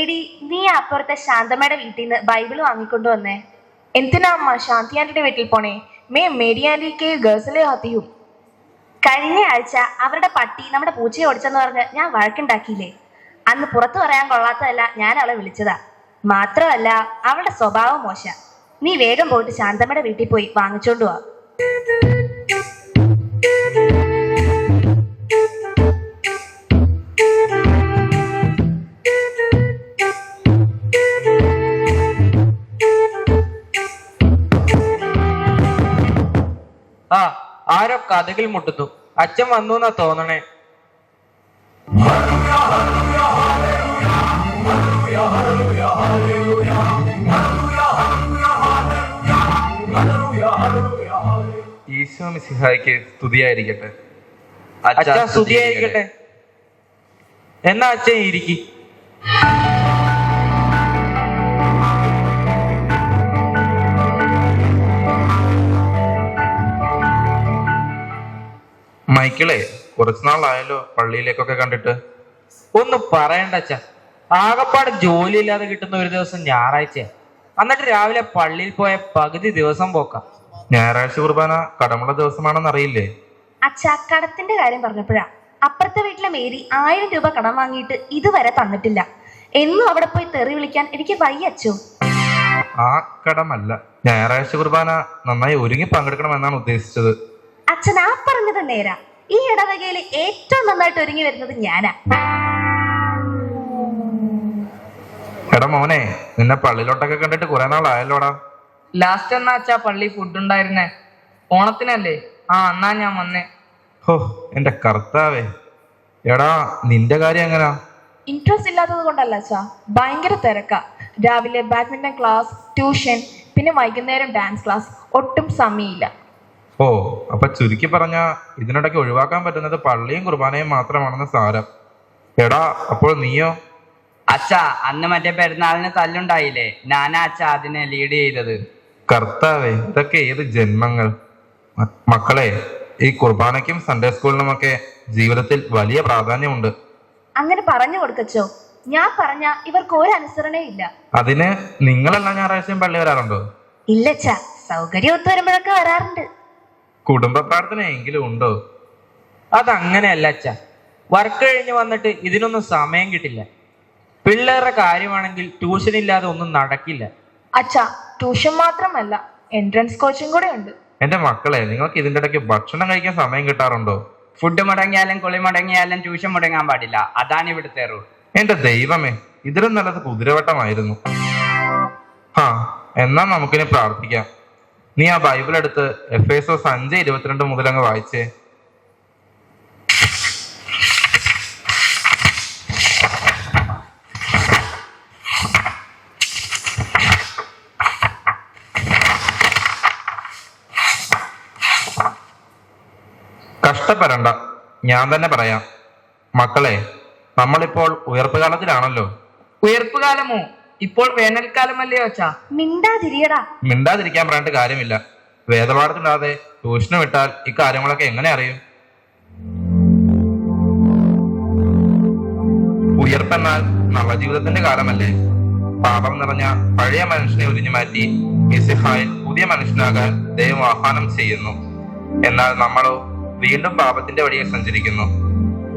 എടി, നീ അപ്പുറത്തെ ശാന്തമ്മയുടെ വീട്ടിൽ നിന്ന് ബൈബിൾ വാങ്ങിക്കൊണ്ടു വന്നേ. എന്തിനാ അമ്മ ശാന്തി ആന്റിയുടെ വീട്ടിൽ പോണേ? മേരി ആന്റിക്ക് ഗേൾസിലെ ഹത്തിയും. കഴിഞ്ഞ ആഴ്ച അവരുടെ പട്ടി നമ്മുടെ പൂച്ചയെ ഓടിച്ചെന്ന് പറഞ്ഞ് ഞാൻ വഴക്കുണ്ടാക്കിയില്ലേ? അന്ന് പുറത്തു പറയാൻ കൊള്ളാത്തതല്ല ഞാൻ അവളെ വിളിച്ചതാ. മാത്രമല്ല അവളുടെ സ്വഭാവം മോശ. നീ വേഗം പോയിട്ട് ശാന്തമ്മയുടെ വീട്ടിൽ പോയി വാങ്ങിച്ചോണ്ട് വാ. ആ, ആരോ കഥകിൽ മുട്ടുന്നു. അച്ഛൻ വന്നു എന്നാ തോന്നണേ. ഈശോ മിശിഹായ്ക്ക് സ്തുതിയായിരിക്കട്ടെ. അച്ഛാ, സ്തുതിയായിരിക്കട്ടെ. എന്നാ അച്ഛൻ ഇരിക്കി. മൈക്കിളെ, കുറച്ചുനാളായല്ലോ പള്ളിയിലേക്കൊക്കെ കണ്ടിട്ട്. ഒന്നും പറയണ്ട അച്ഛാ, ആകപ്പാട് ജോലി ഇല്ലാതെ കിട്ടുന്ന ഒരു ദിവസം ഞായറാഴ്ച. എന്നിട്ട് രാവിലെ പള്ളിയിൽ പോയ പകുതി ദിവസം പോക്കാം. ഞായറാഴ്ച കുർബാന കടമുള്ള ദിവസമാണെന്ന് അറിയില്ലേ? അച്ഛാ, കടത്തിന്റെ കാര്യം പറഞ്ഞപ്പോഴാ, അപ്പുറത്തെ വീട്ടിലെ മേരി 1000 രൂപ കടം വാങ്ങിയിട്ട് ഇതുവരെ തന്നിട്ടില്ല. എന്നും അവിടെ പോയി തെറി വിളിക്കാൻ എനിക്ക് വയ്യച്ചോ. ആ കടമല്ല, ഞായറാഴ്ച കുർബാന നന്നായി ഒരുങ്ങി പങ്കെടുക്കണമെന്നാണ് ഉദ്ദേശിച്ചത്. അച്ഛൻ ആ പറഞ്ഞത് നേരാ. ഈ ഇടവകയിൽ ഏറ്റവും നന്നായിട്ട് ഒരുങ്ങി വരുന്നത് ഞാനാ. എടാ മോനെ, നിന്നെ പള്ളിയിലോട്ടൊക്കെ കണ്ടിട്ട് കുറെ നാളായല്ലോടാ. ലാസ്റ്റ് എന്നാ അച്ഛാ പള്ളി ഫുഡ് ഉണ്ടായിരുന്നേ? ഓണത്തിനല്ലേ? ആ, എന്നാ ഞാൻ വന്നേ. ഹോ, എന്റെ കർത്താവേ. എടാ, നിന്റെ കാര്യം എങ്ങനാ? ഇൻട്രസ്റ്റ് ഇല്ലാത്തത് കൊണ്ടല്ല അച്ഛാ, ഭയങ്കര തിരക്കാ. രാവിലെ ബാഡ്മിന്റൺ ക്ലാസ്, ട്യൂഷൻ, പിന്നെ വൈകുന്നേരം ഡാൻസ് ക്ലാസ്. ഒട്ടും സമയമില്ല. ഓ, അപ്പൊ ചുരുക്കി പറഞ്ഞ ഇതിനിടയ്ക്ക് ഒഴിവാക്കാൻ പറ്റുന്നത് പള്ളിയും കുർബാനയും മാത്രമാണെന്ന് സാരം. എടാ, അപ്പോൾ നീയോ? അച്ഛാ, അന്ന് മറ്റേ പെരുന്നാളിന് തല്ലുണ്ടായില്ലേ? ഞാനാ അച്ഛാ അതിനെ ലീഡ് ചെയ്തത്. കർത്താവേ, ഇതൊക്കെ ഏത് ജന്മങ്ങൾ. മക്കളെ, ഈ കുർബാനയ്ക്കും സൺഡേ സ്കൂളിനുമൊക്കെ ജീവിതത്തിൽ വലിയ പ്രാധാന്യമുണ്ട്. അങ്ങനെ പറഞ്ഞു കൊടുക്കച്ചോ. ഞാൻ പറഞ്ഞ ഇവർക്ക് ഒരു അനുസരണയില്ല. അതിന് നിങ്ങളെല്ലാം ഞായറാഴ്ചയും പള്ളി വരാറുണ്ടോ? ഇല്ലച്ചാ, സൗകര്യം ഒത്തു വരുമ്പോഴൊക്കെ വരാറുണ്ട്. കുടുംബ പ്രാർത്ഥന എങ്കിലും ഉണ്ടോ? അതങ്ങനെയല്ല അച്ഛാ. വർക്ക് കഴിഞ്ഞ് വന്നിട്ട് ഇതിനൊന്നും സമയം കിട്ടില്ല. പിള്ളേരുടെ കാര്യമാണെങ്കിൽ ട്യൂഷൻ ഇല്ലാതെ ഒന്നും നടക്കില്ല. അച്ഛാ, ട്യൂഷൻ മാത്രമല്ല, എൻട്രൻസ് കോച്ചിങ് കൂടെ ഉണ്ട്. എന്റെ മക്കളെ, നിങ്ങൾക്ക് ഇതിന്റെ ഇടയ്ക്ക് ഭക്ഷണം കഴിക്കാൻ സമയം കിട്ടാറുണ്ടോ? ഫുഡ് മുടങ്ങിയാലും കുളി മുടങ്ങിയാലും ട്യൂഷൻ മുടങ്ങാൻ പാടില്ല. അതാണ് ഇവിടുത്തെ റൂൾ. എന്റെ ദൈവമേ, ഇതിലും നല്ലത് കുതിരവട്ടമായിരുന്നു. ആ, എന്നാ നമുക്കിനി പ്രാർത്ഥിക്കാം. നീ ആ ബൈബിൾ എടുത്ത് എഫേസോസ് 5:22 മുതൽ അങ്ങ് വായിച്ചേ. കഷ്ടപ്പെടണ്ട, ഞാൻ തന്നെ പറയാം. മക്കളെ, നമ്മളിപ്പോൾ ഉയർപ്പുകാലത്തിലാണല്ലോ. ഉയർപ്പുകാലമോ? ഇപ്പോൾ വേനൽക്കാലമല്ലയോ അച്ഛാ? മിണ്ടാതിരിയടാ. മിണ്ടാതിരിക്കാൻ പറഞ്ഞിട്ട് കാര്യമില്ല. വേദപാഠത്തിലാതെ ട്യൂഷന് വിട്ടാൽ ഇക്കാര്യങ്ങളൊക്കെ എങ്ങനെ അറിയും? ഉയർപ്പെന്നാൽ നവജീവിതത്തിന്റെ കാലമല്ലേ? പാപം നിറഞ്ഞ പഴയ മനുഷ്യനെ ഉരിഞ്ഞു മാറ്റി മിശിഹായിൽ പുതിയ മനുഷ്യനാകാൻ ദൈവം ആഹ്വാനം ചെയ്യുന്നു. എന്നാൽ നമ്മളോ വീണ്ടും പാപത്തിന്റെ വഴിയെ സഞ്ചരിക്കുന്നു.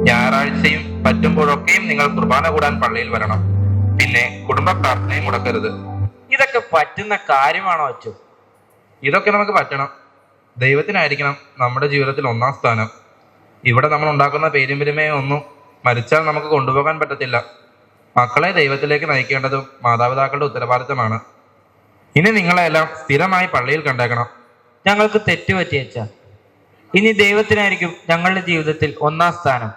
ഞായറാഴ്ചയും പറ്റുമ്പോഴൊക്കെയും നിങ്ങൾ കുർബാന കൂടാൻ പള്ളിയിൽ വരണം. പിന്നെ കുടുംബ പ്രാർത്ഥനയും മുടക്കരുത്. ഇതൊക്കെ പറ്റുന്ന കാര്യമാണോ അച്ചു? ഇതൊക്കെ നമുക്ക് പറ്റണം. ദൈവത്തിനായിരിക്കണം നമ്മുടെ ജീവിതത്തിൽ ഒന്നാം സ്ഥാനം. ഇവിടെ നമ്മൾ ഉണ്ടാക്കുന്ന പേരും പെരുമയും ഒന്നും മരിച്ചാൽ നമുക്ക് കൊണ്ടുപോകാൻ പറ്റത്തില്ല. മക്കളെ ദൈവത്തിലേക്ക് നയിക്കേണ്ടതും മാതാപിതാക്കളുടെ ഉത്തരവാദിത്തമാണ്. ഇനി നിങ്ങളെല്ലാം സ്ഥിരമായി പള്ളിയിൽ കണ്ടേക്കണം. ഞങ്ങൾക്ക് തെറ്റുപറ്റി അച്ഛ. ഇനി ദൈവത്തിനായിരിക്കും ഞങ്ങളുടെ ജീവിതത്തിൽ ഒന്നാം സ്ഥാനം.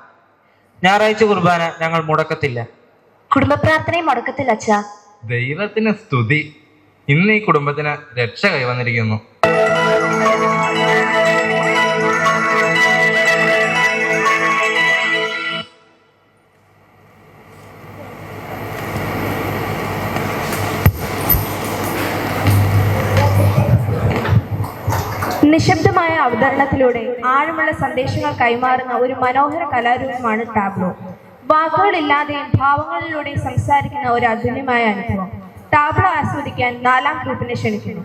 ഞായറാഴ്ച കുർബാന ഞങ്ങൾ മുടക്കത്തില്ല. കുടുംബ പ്രാർത്ഥനയും മുടക്കത്തില്ല അച്ഛാ. ദൈവത്തിന് സ്തുതി. ഇന്ന് ഈ കുടുംബത്തിന് രക്ഷ കൈവന്നിരിക്കുന്നു. നിശബ്ദമായ അവതരണത്തിലൂടെ ആഴമുള്ള സന്ദേശങ്ങൾ കൈമാറുന്ന ഒരു മനോഹര കലാരൂപമാണ് ടാബ്ലോ. വാക്കുകളില്ലാതെയും ഭാവങ്ങളിലൂടെയും സംസാരിക്കുന്ന ഒരു അതുല്യമായ അനുഭവം. ടാബ്ലോ ആസ്വദിക്കാൻ 4ാം ഗ്രൂപ്പിനെ ക്ഷണിക്കുന്നു.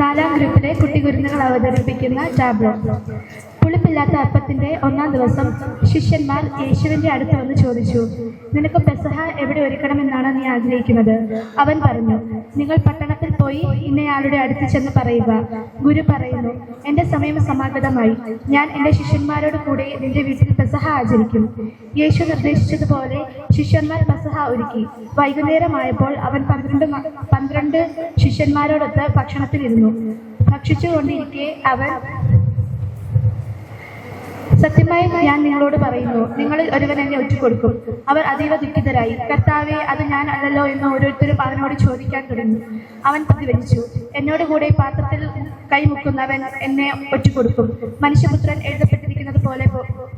നാലാം ഗ്രൂപ്പിലെ കുട്ടികുരുന്നുകൾ അവതരിപ്പിക്കുന്ന ടാബ്ലോ. പുളിപ്പില്ലാത്ത അപ്പത്തിന്റെ 1ാം ദിവസം ശിഷ്യന്മാർ യേശുവിന്റെ അടുത്ത് വന്ന് ചോദിച്ചു, നിനക്ക് പെസഹ എവിടെ ഒരുക്കണമെന്നാണ് നീ ആഗ്രഹിക്കുന്നത്? അവൻ പറഞ്ഞു, നിങ്ങൾ പട്ടണത്തിൽ പോയി ഇന്നയാളുടെ അടുത്ത് ചെന്ന് പറയുക, ഗുരു പറയുന്നു, എന്റെ സമയം സമാഗതമായി, ഞാൻ എന്റെ ശിഷ്യന്മാരോട് കൂടെ നിന്റെ വീട്ടിൽ പെസഹ ആചരിക്കും. യേശു നിർദ്ദേശിച്ചതുപോലെ ശിഷ്യന്മാർ പെസഹ ഒരുക്കി. വൈകുന്നേരമായപ്പോൾ അവൻ 12 ശിഷ്യന്മാരോടൊത്ത് ഭക്ഷണത്തിലിരുന്നു. ഭക്ഷിച്ചുകൊണ്ടിരിക്കെ അവൻ, സത്യമായി ഞാൻ നിങ്ങളോട് പറയുന്നു, നിങ്ങളിൽ ഒരുവൻ എന്നെ ഒറ്റുകൊടുക്കും. അവർ അതീവ ദുഃഖിതരായി, കർത്താവേ, അത് ഞാൻ അല്ലല്ലോ എന്ന് ഓരോരുത്തരും അവനോട് ചോദിക്കാൻ തുടങ്ങി. അവൻ പ്രതിവചിച്ചു, എന്നോട് കൂടെ പാത്രത്തിൽ കൈമുക്കുന്നവൻ എന്നെ ഒറ്റുകൊടുക്കും. മനുഷ്യപുത്രൻ എഴുതപ്പെട്ടിരിക്കുന്നത് പോലെ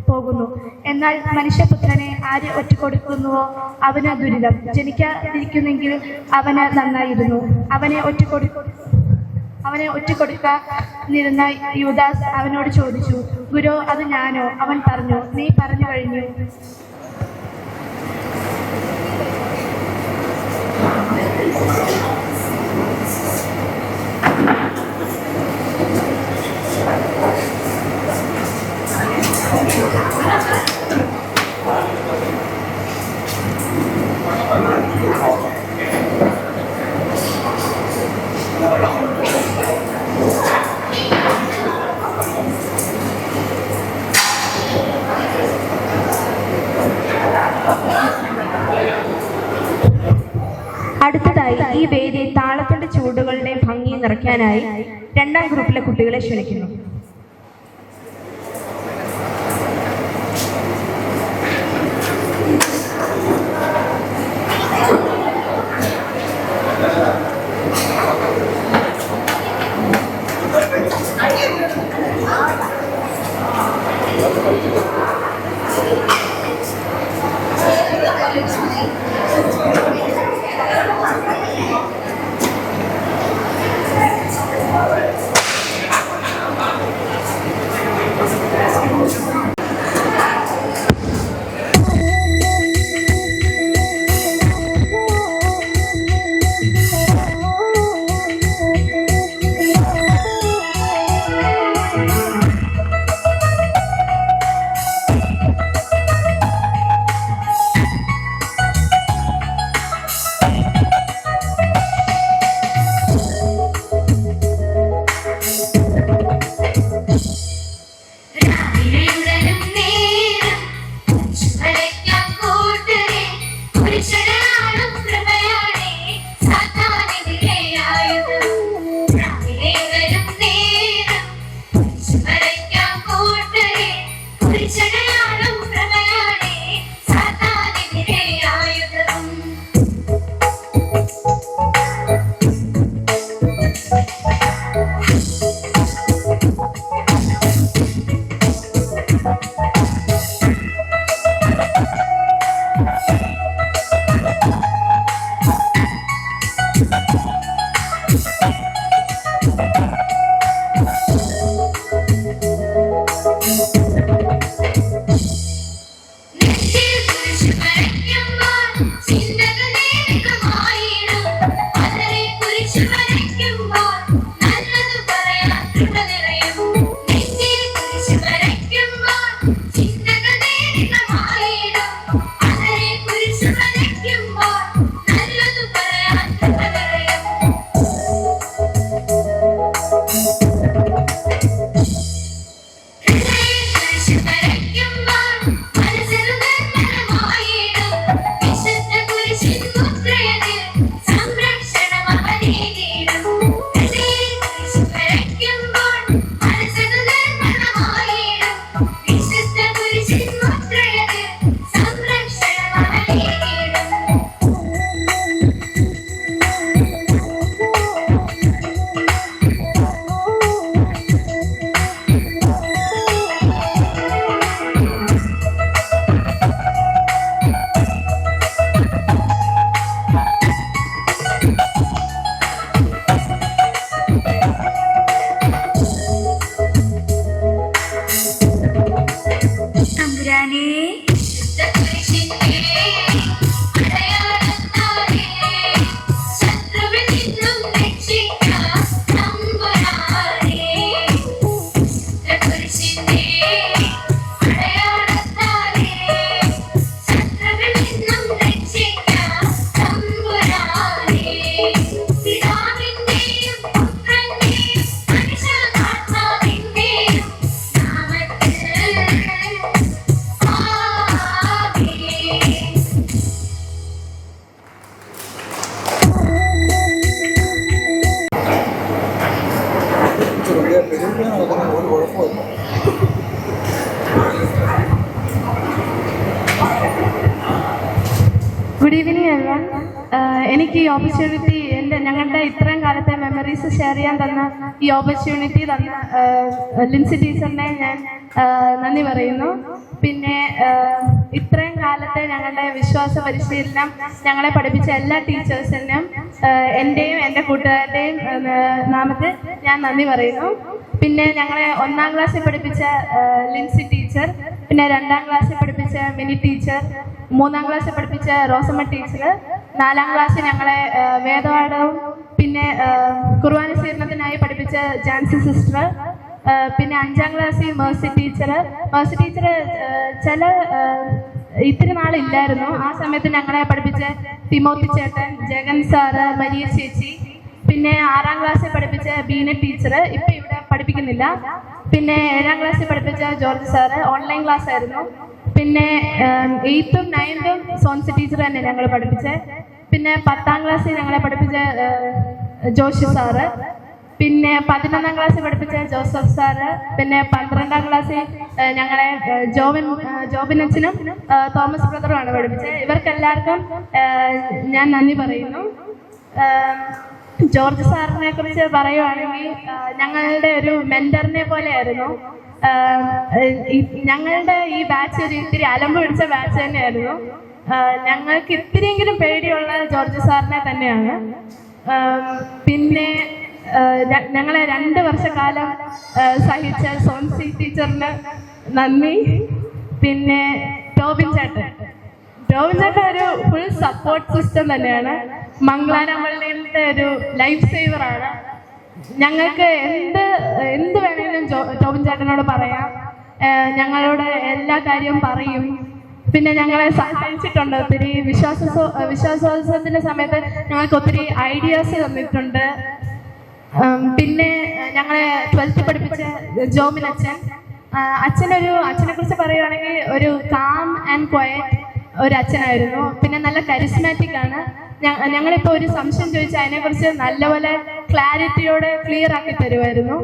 പോകുന്നു. എന്നാൽ മനുഷ്യപുത്രനെ ആര് ഒറ്റുകൊടുക്കുന്നുവോ അവന് ദുരിതം. ജനിക്കാതിരിക്കുന്നെങ്കിൽ അവന് നന്നായിരുന്നു. അവനെ ഒറ്റുകൊടുക്കാനിരുന്ന യൂദാസ് അവനോട് ചോദിച്ചു, ഗുരു, അത് ഞാനോ? അവൻ പറഞ്ഞു, നീ പറഞ്ഞു കഴിഞ്ഞു. അടുത്തതായി ഈ വേദി താളത്തിന്റെ ചൂടുകളുടെ ഭംഗി നിറയ്ക്കാനായി 2ാം ഗ്രൂപ്പിലെ കുട്ടികളെ ക്ഷണിക്കുന്നു. എനിക്ക് ഈ ഓപ്പർച്യൂണിറ്റി ഞങ്ങളുടെ ഇത്രയും കാലത്തെ മെമ്മറീസ് ഷെയർ ചെയ്യാൻ തന്ന ഈ ഓപ്പർച്യൂണിറ്റി തന്ന ലിൻസി ടീച്ചറിനെ ഞാൻ നന്ദി പറയുന്നു. പിന്നെ ഇത്രയും കാലത്തെ ഞങ്ങളുടെ വിശ്വാസ പരിശീലനം ഞങ്ങളെ പഠിപ്പിച്ച എല്ലാ ടീച്ചേഴ്സിനും എൻ്റെയും എൻ്റെ കൂട്ടുകാരുടെയും നാമത്തിൽ ഞാൻ നന്ദി പറയുന്നു. പിന്നെ ഞങ്ങളെ 1ാം ക്ലാസ്സിൽ പഠിപ്പിച്ച ലിൻസി ടീച്ചർ, പിന്നെ 2ാം ക്ലാസ്സിൽ പഠിപ്പിച്ച മിനി ടീച്ചർ, 3ാം ക്ലാസ്സിൽ പഠിപ്പിച്ച റോസമ്മ ടീച്ചർ, 4ാം ക്ലാസ്സിൽ ഞങ്ങളെ വേദപാഠവും പിന്നെ കുർബാന സ്വീകരണത്തിനായി പഠിപ്പിച്ച ജാൻസി സിസ്റ്റർ, പിന്നെ 5ാം ക്ലാസ്സിൽ മേഴ്സി ടീച്ചർ ചില ഇത്തിരി നാളില്ലായിരുന്നു. ആ സമയത്ത് ഞങ്ങളെ പഠിപ്പിച്ച തിമോത്തി ചേട്ടൻ, ജഗൻ സാറ്, മരിയ ചേച്ചി, പിന്നെ 6ാം ക്ലാസ്സിൽ പഠിപ്പിച്ച ബീന ടീച്ചർ ഇപ്പം ഇവിടെ പഠിപ്പിക്കുന്നില്ല. പിന്നെ 7ാം ക്ലാസ്സിൽ പഠിപ്പിച്ച ജോർജ് സാറ് ഓൺലൈൻ ക്ലാസ് ആയിരുന്നു. പിന്നെ 8th 9th സോൺസി ടീച്ചർ തന്നെ ഞങ്ങൾ പഠിപ്പിച്ചത്. പിന്നെ 10ാം ക്ലാസ്സിൽ ഞങ്ങളെ പഠിപ്പിച്ച ജോഷി സാറ്, പിന്നെ 11ാം ക്ലാസ്സിൽ പഠിപ്പിച്ച ജോസഫ് സാറ്, പിന്നെ 12ാം ക്ലാസ്സിൽ ഞങ്ങളെ ജോബിനച്ചനും തോമസ് ബ്രദറുമാണ് പഠിപ്പിച്ചത്. ഇവർക്കെല്ലാവർക്കും ഞാൻ നന്ദി പറയുന്നു. ജോർജ് സാറിനെ കുറിച്ച് പറയുവാണെങ്കിൽ ഞങ്ങളുടെ ഒരു മെന്ററിനെ പോലെയായിരുന്നു. ഞങ്ങളുടെ ഈ ബാച്ച് ഒരു ഇത്തിരി അലമ്പ് പിടിച്ച ബാച്ച് തന്നെയായിരുന്നു. ഞങ്ങൾക്ക് ഇത്തിരിയെങ്കിലും പേടിയുള്ള ജോർജ് സാറിനെ തന്നെയാണ്. പിന്നെ ഞങ്ങളെ 2 വർഷക്കാലം സഹിച്ച സോൺസി ടീച്ചറിന് നന്ദി. പിന്നെ ടോബിൻ ചേട്ടൻ ഒരു ഫുൾ സപ്പോർട്ട് സിസ്റ്റം തന്നെയാണ്. മംഗളാരമ്പള്ളിയിലത്തെ ഒരു ലൈഫ് സേവറാണ്. ഞങ്ങൾക്ക് എന്ത് വേണമെങ്കിലും ടോബിൻ ചേട്ടനോട് പറയാം. ഞങ്ങളോട് എല്ലാ കാര്യവും പറയും. പിന്നെ ഞങ്ങളെ സഹായിച്ചിട്ടുണ്ട് ഒത്തിരി. വിശ്വാസോത്സവത്തിന്റെ സമയത്ത് ഞങ്ങൾക്ക് ഒത്തിരി ഐഡിയാസ് തന്നിട്ടുണ്ട്. പിന്നെ ഞങ്ങളെ 12th പഠിപ്പിച്ച ജോമിൻ അച്ഛനെ കുറിച്ച് പറയുകയാണെങ്കിൽ ഒരു കാം ആൻഡ് ക്വയറ്റ് ഒരു അച്ഛനായിരുന്നു. പിന്നെ നല്ല കരിസ്മാറ്റിക് ആണ്. ഞങ്ങളിപ്പോൾ ഒരു സംശയം ചോദിച്ചാൽ അതിനെക്കുറിച്ച് നല്ലപോലെ ക്ലാരിറ്റിയോടെ ക്ലിയർ ആക്കി തരുമായിരുന്നു.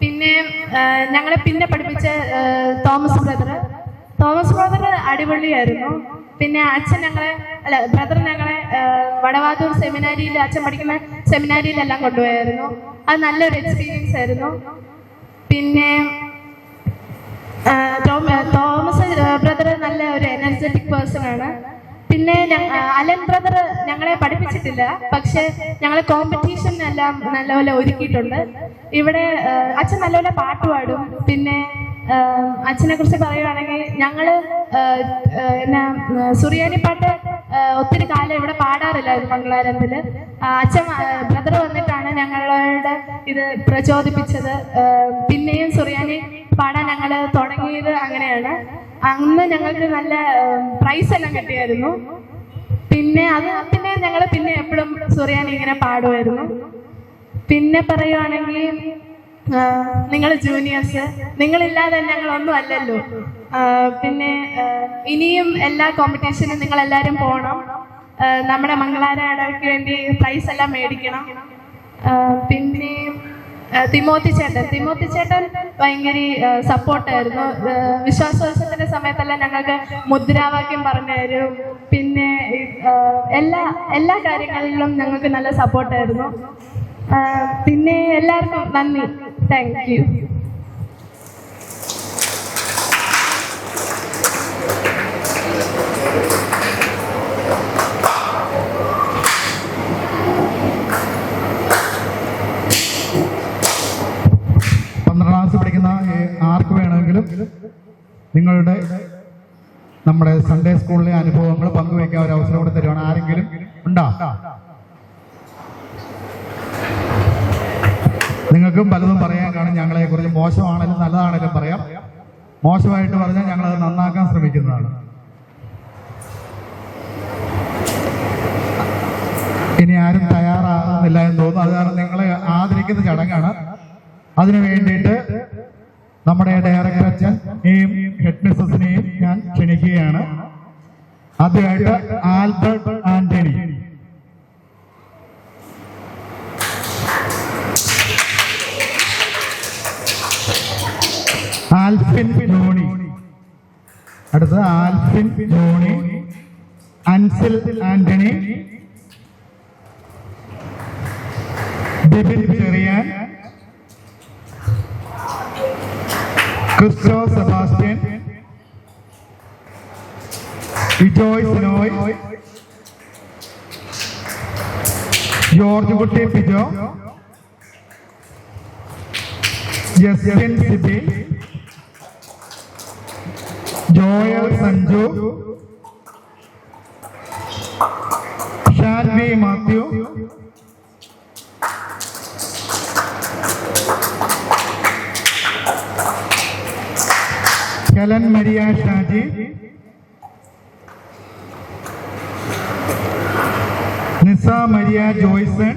പിന്നെ ഞങ്ങളെ പിന്നെ പഠിപ്പിച്ച തോമസ് ബ്രദർ അടിപൊളിയായിരുന്നു. പിന്നെ ബ്രദർ ഞങ്ങളെ വടവാതൂർ സെമിനാരിയിൽ, അച്ഛൻ പഠിക്കുന്ന സെമിനാരിയിലെല്ലാം കൊണ്ടുപോയായിരുന്നു. അത് നല്ലൊരു എക്സ്പീരിയൻസ് ആയിരുന്നു. പിന്നെ തോമസ് ബ്രദർ നല്ല ഒരു എനർജറ്റിക് പേഴ്സൺ ആണ്. പിന്നെ അലൻ ബ്രദർ ഞങ്ങളെ പഠിപ്പിച്ചിട്ടില്ല, പക്ഷെ ഞങ്ങളെ കോമ്പറ്റീഷനെല്ലാം നല്ലപോലെ ഒരുക്കിയിട്ടുണ്ട്. ഇവിടെ അച്ഛൻ നല്ലപോലെ പാട്ട് പാടും. പിന്നെ അച്ഛനെ കുറിച്ച് പറയുകയാണെങ്കിൽ ഞങ്ങൾ സുറിയാനി പാട്ട് ഒത്തിരി കാലം ഇവിടെ പാടാറില്ലായിരുന്നു മംഗളാരത്തിൽ. അച്ഛൻ ബ്രദർ വന്നിട്ടാണ് ഞങ്ങളോട് ഇത് പ്രചോദിപ്പിച്ചത്. പിന്നെയും സുറിയാനി പാടാൻ ഞങ്ങൾ തുടങ്ങിയത് അങ്ങനെയാണ്. അന്ന് ഞങ്ങൾക്ക് നല്ല പ്രൈസ് എല്ലാം കിട്ടിയായിരുന്നു. പിന്നെ ഞങ്ങൾ പിന്നെ എപ്പോഴും സുറിയാനി ഇങ്ങനെ പാടുമായിരുന്നു. പിന്നെ പറയുവാണെങ്കിൽ നിങ്ങൾ ജൂനിയേഴ്സ്, നിങ്ങളില്ലാതെ ഞങ്ങളൊന്നും അല്ലല്ലോ. പിന്നെ ഇനിയും എല്ലാ കോമ്പറ്റീഷനും നിങ്ങളെല്ലാവരും പോകണം. നമ്മുടെ മംഗളാരയ്ക്ക് വേണ്ടി പ്രൈസ് എല്ലാം മേടിക്കണം. പിന്നെ തിമോത്തി ചേട്ടൻ ഭയങ്കര സപ്പോർട്ടായിരുന്നു. വിശ്വാസോത്സവത്തിന്റെ സമയത്തെല്ലാം ഞങ്ങൾക്ക് മുദ്രാവാക്യം പറഞ്ഞു തരും. പിന്നെ എല്ലാ കാര്യങ്ങളിലും ഞങ്ങൾക്ക് നല്ല സപ്പോർട്ടായിരുന്നു. പിന്നെ എല്ലാവർക്കും നന്ദി. Thank you. പഠിക്കുന്ന ആർക്ക് വേണമെങ്കിലും നിങ്ങളുടെ നമ്മുടെ സൺഡേ സ്കൂളിലെ അനുഭവങ്ങൾ പങ്കുവയ്ക്കാൻ ഒരു അവസരം കൂടെ തരുവാണ്. ആരെങ്കിലും ഉണ്ടോ? നിങ്ങൾക്കും പലതും പറയാൻ കാണും. ഞങ്ങളെ കുറിച്ച് മോശമാണെങ്കിലും നല്ലതാണെങ്കിലും പറയാം. മോശമായിട്ട് പറഞ്ഞാൽ ഞങ്ങളത് നന്നാക്കാൻ ശ്രമിക്കുന്നതാണ്. ഇനി ആരും തയ്യാറാകുന്നില്ല എന്ന് തോന്നുന്നു. അത് കാരണം നിങ്ങളെ ആദരിക്കുന്ന ചടങ്ങാണ്. അതിനു വേണ്ടിയിട്ട് നമ്മുടെ ഡയറക്ടർ അച്ഛനെയും ഹെഡ് മിസ്സസിനെയും ഞാൻ ക്ഷണിക്കുകയാണ്. ആദ്യമായിട്ട് ആൽബർട്ട് ആന്റണി, ആൽഫിൻ ജോണി, അടുത്തത് ആൽഫിൻ ജോണി, അൻസിൽ ആന്റണി, ബിബിൻ ചെറിയാൻ, ക്രിസ്റ്റോ സെബാസ്റ്റ്യൻ, ഇജോയ് സിനോയ്, ജോർജ് കുട്ടി പിജോ, ജസ്റ്റിൻ സിബി, ജോയൽ സഞ്ജു, ഷാൻവി മാത്യു, ഹെലൻ മരിയ ഷാജി, നിസ മരിയ ജോയ്സൺ,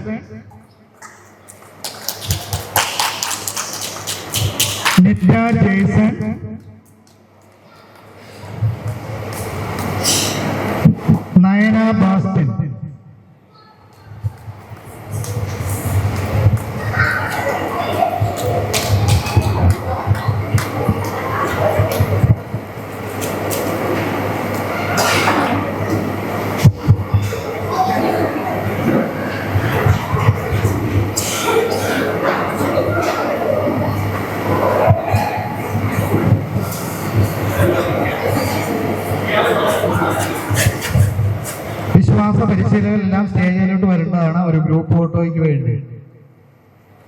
നിറ്റ ജെയ്സൺ, നയന ബാസ്റ്റിൻ. വിശ്വാസ പരിശീലകരെല്ലാം സ്റ്റേജിലോട്ട് വരേണ്ടതാണ് ഒരു ഗ്രൂപ്പ് ഫോട്ടോയ്ക്ക് വേണ്ടി.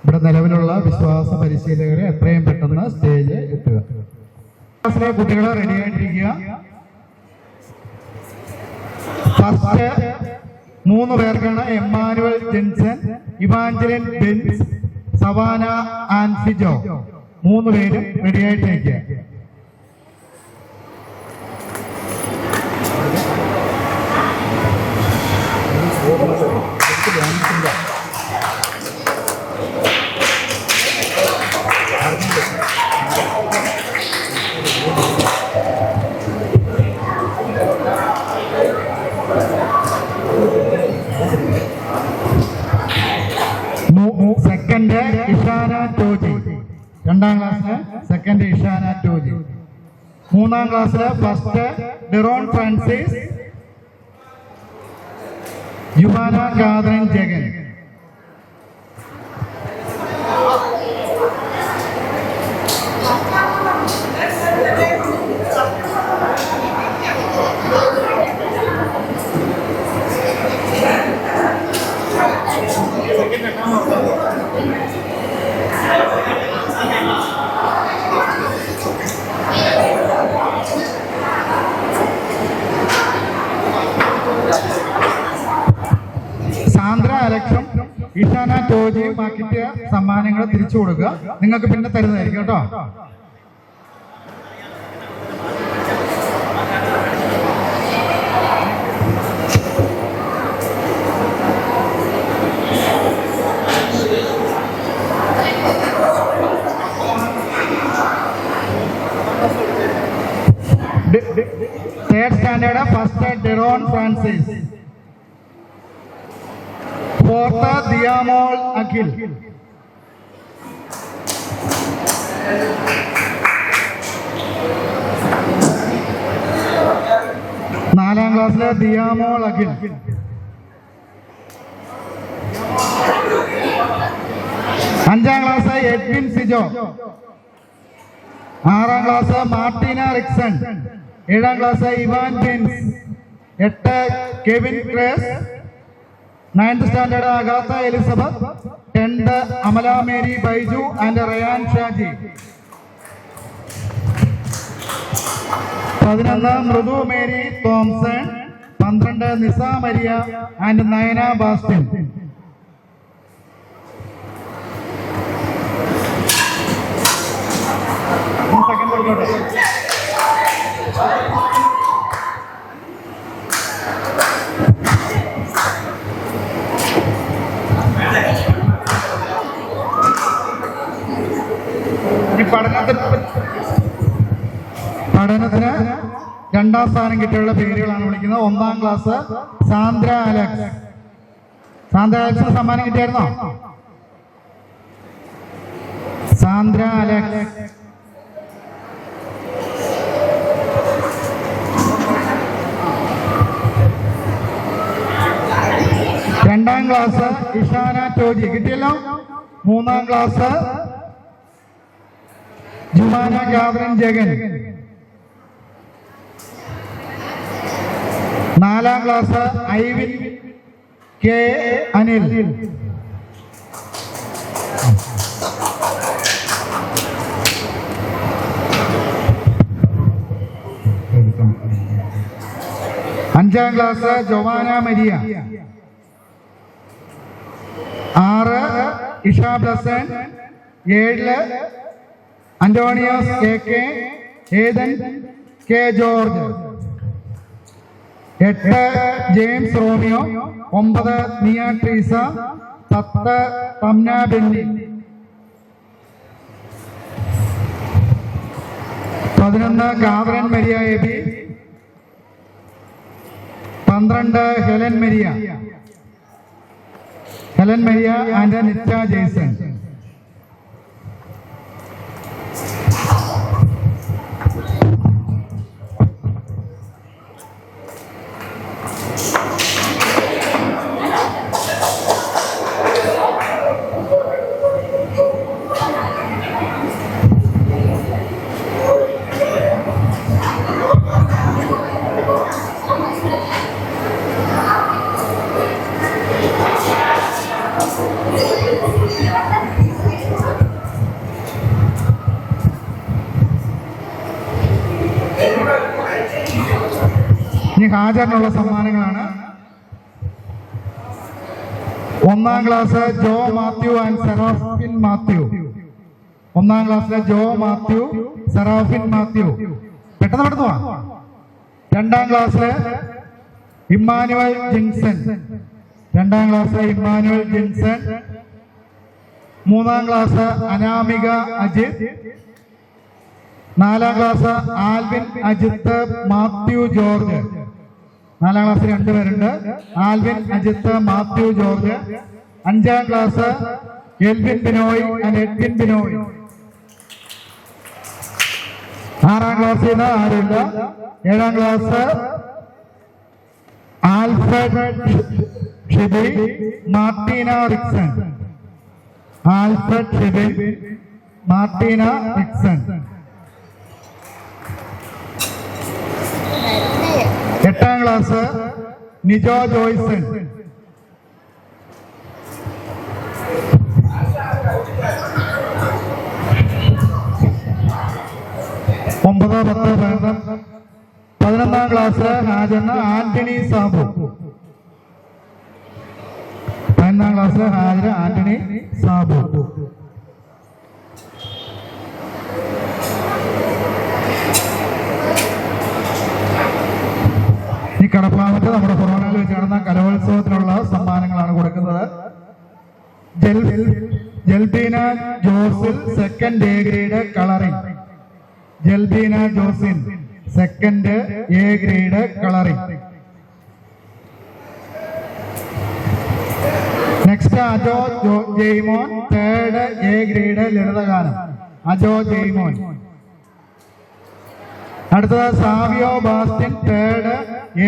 ഇവിടെ നിലവിലുള്ള വിശ്വാസ പരിശീലകരെ എത്രയും പെട്ടെന്ന് സ്റ്റേജ് എത്തുക. ക്ലാസ്സിലെ കുട്ടികളെ റെഡി ആയിട്ടിരിക്കുക. ഫസ്റ്റ് 3 പേർക്കാണ് എമ്മാനുവൽ ജെൻസൺ, ഇവാഞ്ചലിൻ ബെൻസ്, സവാന ആൻഫിജോ. 3 പേരും റെഡി ആയിട്ടിരിക്കുക. സെക്കൻഡ് ഇഷാന ടോജി, 2ാം ക്ലാസ്സില് സെക്കൻഡ് ഇഷാന ടോജി. 3ാം ക്ലാസ്സില് ഫസ്റ്റ് ഡെറോൺ ഫ്രാൻസിസ്, യുവാന കാതറിൻ ജഗൻ. സാന്ദ്ര അലക്സും ഇഷാന ടോജിയും ആക്കിയിട്ട് സമ്മാനങ്ങൾ തിരിച്ചു കൊടുക്കുക. നിങ്ങൾക്ക് പിന്നെ തരുന്നതായിരിക്കും കേട്ടോ. Third standard first Deron Francis, 4th Diyamol Akhil, 4ാം ക്ലാസ്സിലെ ദിയാമോൾ അഖിൽ. 5ാം ക്ലാസ് എഡ്വിൻ സിജോ, 6ാം ക്ലാസ് മാർട്ടിന റിക്സൺ, 7ാം class Ivan Bens, 8 Kevin Crace, 9th standard Agatha Elizabeth, 10th Amala Mary Baiju and Rayan Shaji, 11 Mridu Mary Thomson, 12 Nisa Maria and Nayana Bastin. പഠനത്തിന് 2ാം സ്ഥാനം കിട്ടിയുള്ള പേരുകളാണ് വിളിക്കുന്നത്. 1ാം ക്ലാസ് സാന്ദ്ര അലക്സ്. സാന്ദ്ര അലക്സിന് സമ്മാനം കിട്ടിയായിരുന്നോ? സാന്ദ്ര അലക്സ്. 2ാം ക്ലാസ് ഇഷാന ടോജി കിട്ടിയല്ലോ. 3ാം ക്ലാസ് ജുമാന കാതറിൻ ജഗൻ. 4ാം ക്ലാസ് ഐവിൻ കെ അനിൽ. 5ാം class Jowana Maria. 6 Isha Blesson. 7 Antonios K Ethan K George. 8 James Romeo. 9 Niya Treesa. 10 Thamna Benny. 11 Catherine Maria Aby. 12 Helen Maria and Nitta Jaison. ഇനി ഹാജറിനുള്ള സമ്മാനങ്ങളാണ്. 1ാം ക്ലാസ് ജോ മാത്യു ആൻഡ് സെറാഫിൻ മാത്യു. 1ാം ക്ലാസ്സിലെ ജോ മാത്യു, സെറാഫിൻ മാത്യു. പെട്ടെന്ന് വാ. 2ാം ക്ലാസ്സിലെ ഇമ്മാനുവൽ ജിൻസൺ. 2ാം ക്ലാസ്സിലെ ഇമ്മാനുവൽ ജിൻസൺ. 3ാം ക്ലാസ് അനാമിക അജിത്. 4ാം ക്ലാസ് ആൽവിൻ അജിത്ത് മാത്യു ജോർജ്. 4ാം ക്ലാസ്സിൽ 2 പേരുണ്ട്. ആൽവിൻ അജിത്ത് മാത്യു ജോർജ്. 5ാം ക്ലാസ് എൽവിൻ ബിനോയ് ആൻഡ് എഡ്വിൻ ബിനോയ്. 6ാം ക്ലാസ്സിൽ നിന്ന് ആരുമില്ല. 7ാം ക്ലാസ് ആൽഫ്രഡ് ഷിബി മാർട്ടീന റിക്സൺ. ആൽഫ്രഡ് ഷിബി മാർട്ടീന റിക്സൺ. 8ാം ക്ലാസ് നിജോ ജോയ്സൺ. 9, 10, 11. 11ാം ക്ലാസ് ഹാജറിന് ആന്റണി സാബു. 11ാം ക്ലാസ് ഹാജർ ആന്റണി സാബു. ഈ കടപ്പാവത്ത് നമ്മുടെ കൊറോണയിൽ വെച്ച് നടന്ന കലോത്സവത്തിനുള്ള സമ്മാനങ്ങളാണ് കൊടുക്കുന്നത്. Jalbina Josil 2nd A grade colouring. Jalbina Josin 2nd A grade colouring. Next Ajo Jaimon 3rd A grade ലളിതഗാനം. അജോ ജെയ്മോൻ. അടുത്തത് Savio Bastin 3rd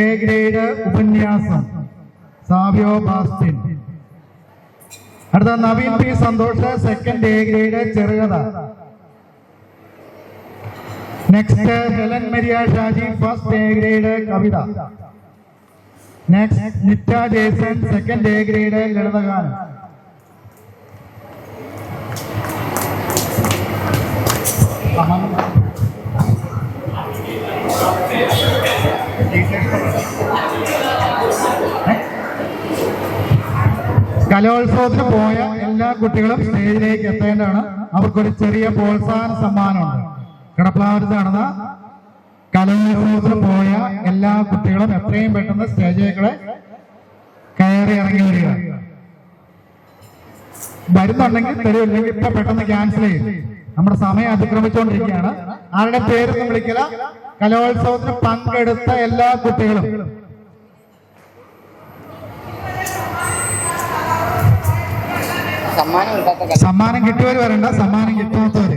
A grade ഉപന്യാസം. സാവിയോ ബാസ്റ്റിൻ. അടുത്ത Naveen P Santhosh 2nd A grade ചെറുകഥ. Next Helen Maria Shaji 1st A grade കവിത. Next Nitta Jason 2nd A grade ലളിതഗാനം. കലോത്സവത്തിന് പോയ എല്ലാ കുട്ടികളും സ്റ്റേജിലേക്ക് എത്തേണ്ടതാണ്. അവർക്കൊരു ചെറിയ പ്രോത്സാഹന സമ്മാനമുണ്ട്. കടപ്പാവത്ത് നടന്ന കലോത്സവത്തിന് പോയ എല്ലാ കുട്ടികളും എത്രയും പെട്ടെന്ന് സ്റ്റേജിലേക്ക് കയറി ഇറങ്ങി വരിക. വരുന്നുണ്ടെങ്കിൽ തരുമില്ലെങ്കിൽ ഇപ്പൊ പെട്ടെന്ന് ക്യാൻസൽ ചെയ്യും. നമ്മുടെ സമയം അതിക്രമിച്ചുകൊണ്ടിരിക്കുകയാണ്. ആരുടെ പേരൊന്നും വിളിക്കില്ല. കലോത്സവത്തിന് പങ്കെടുത്ത എല്ലാ കുട്ടികളും സമ്മാനം കിട്ടിയവര് വരണ്ട, സമ്മാനം കിട്ടാത്തവര്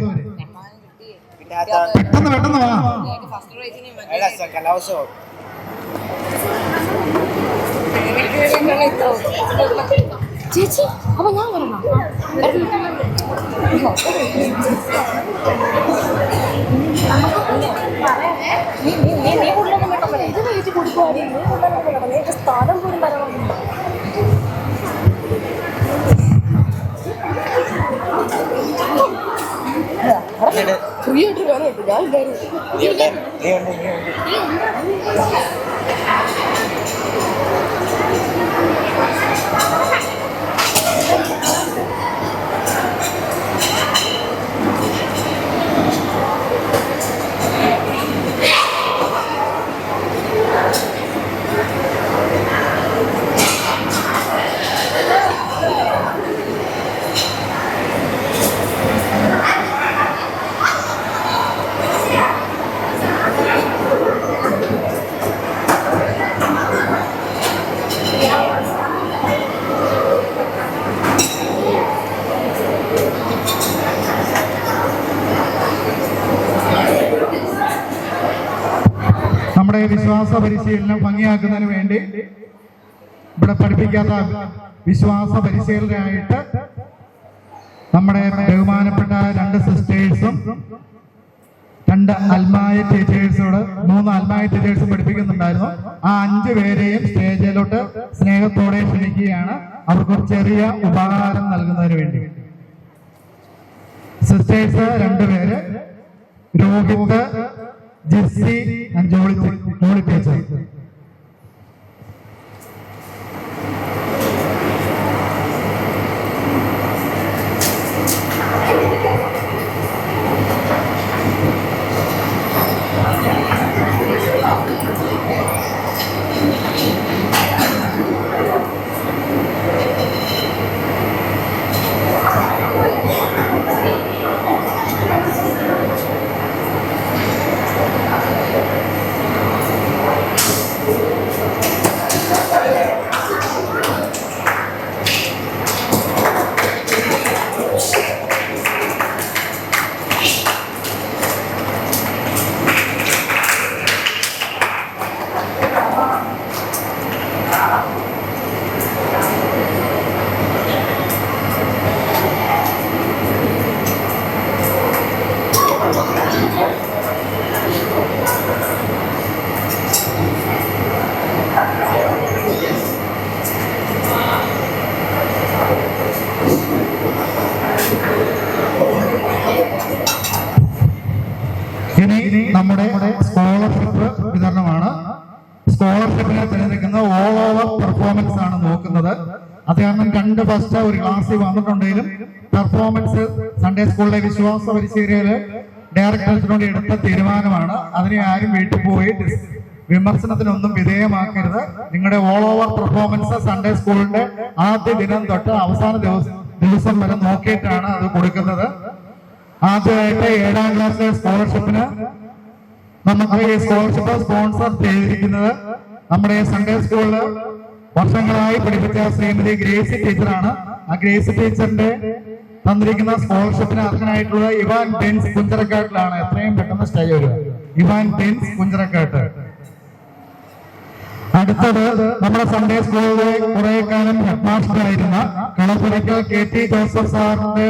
പെട്ടെന്ന് വാ. കലോത്സവം ചേച്ചി അപ്പൊ ഞാൻ വരണോ? നീ കൂടുതലൊന്നും വേണ്ട. ഇത് ചേച്ചി കൊടുക്കുവാടി. നീ കൂടുതലൊന്നും വേണ്ട. നീ സ്ഥാനം പോലും തരണം. ഫ്രീ ആയിട്ട് കാണും. ഞാൻ നമ്മുടെ വിശ്വാസ പരിശീലനം ഭംഗിയാക്കുന്നതിന് വേണ്ടി ഇവിടെ പഠിപ്പിക്കാത്ത വിശ്വാസ പരിശീലനമായിട്ട് നമ്മുടെ ബഹുമാനപ്പെട്ട 2 സിസ്റ്റേഴ്സും 2 അൽമായ ടീച്ചേഴ്സോട് 3 അൽമായ ടീച്ചേഴ്സും പഠിപ്പിക്കുന്നുണ്ടായിരുന്നു. ആ 5 പേരെയും സ്റ്റേജിലോട്ട് സ്നേഹത്തോടെ ക്ഷണിക്കുകയാണ്. അവർക്കൊരു ചെറിയ ഉപഹാരം നൽകുന്നതിന് വേണ്ടി. സിസ്റ്റേഴ്സ് 2 പേര്, രോഹിത്, ജിസ്സി, ജോളി ടീച്ചർ. ഇനി നമ്മുടെ സ്കോളർഷിപ്പ് വിതരണമാണ്. സ്കോളർഷിപ്പിനെ തിരഞ്ഞെടുക്കുന്ന ഓൾ ഓവർ പെർഫോമൻസ് ആണ് നോക്കുന്നത്. അത് കാരണം 2 ഫസ്റ്റ് ഒരു ക്ലാസ്സിൽ വന്നിട്ടുണ്ടെങ്കിലും പെർഫോമൻസ് സൺഡേ സ്കൂളിലെ വിശ്വാസ പരിശീലനയില് ഡയറക്ടേഴ്സിനോട് എടുത്ത തീരുമാനമാണ്. അതിനെ ആരും വീട്ടിൽ പോയി വിമർശനത്തിനൊന്നും വിധേയമാക്കരുത്. നിങ്ങളുടെ ഓൾ ഓവർ പെർഫോമൻസ് സൺഡേ സ്കൂളിന്റെ ആദ്യ ദിനം തൊട്ട് അവസാന ദിവസം വരെ നോക്കിയിട്ടാണ് അത് കൊടുക്കുന്നത്. ആദ്യമായിട്ട് 7ാം ക്ലാസ്സിലെ സ്കോളർഷിപ്പിന് നമുക്ക് ഈ സ്കോളർഷിപ്പ് സ്പോൺസർ ചെയ്തിരിക്കുന്നത് നമ്മുടെ സൺഡേ സ്കൂളില് വർഷങ്ങളായി പഠിപ്പിച്ച ശ്രീമതി ഗ്രേസി ടീച്ചറാണ്. ആ ഗ്രേസി ടീച്ചറിന്റെ തന്നിരിക്കുന്ന സ്കോളർഷിപ്പിന് അർഹനായിട്ടുള്ള ഇവാൻ ബെൻസ് കുഞ്ചറക്കാട്ടിലാണ്. എത്രയും പെട്ടെന്ന് സ്റ്റേജ് വരിക. ഇവാൻ ബെൻസ് കുഞ്ചറക്കാട്ട്. അടുത്തത് നമ്മുടെ സൺഡേ സ്കൂളിലെ കുറെ കാലം ഹെഡ് മാസ്റ്ററായിരുന്ന കളപ്പുരയ്ക്കൽ KT ജോസഫ് സാറിന്റെ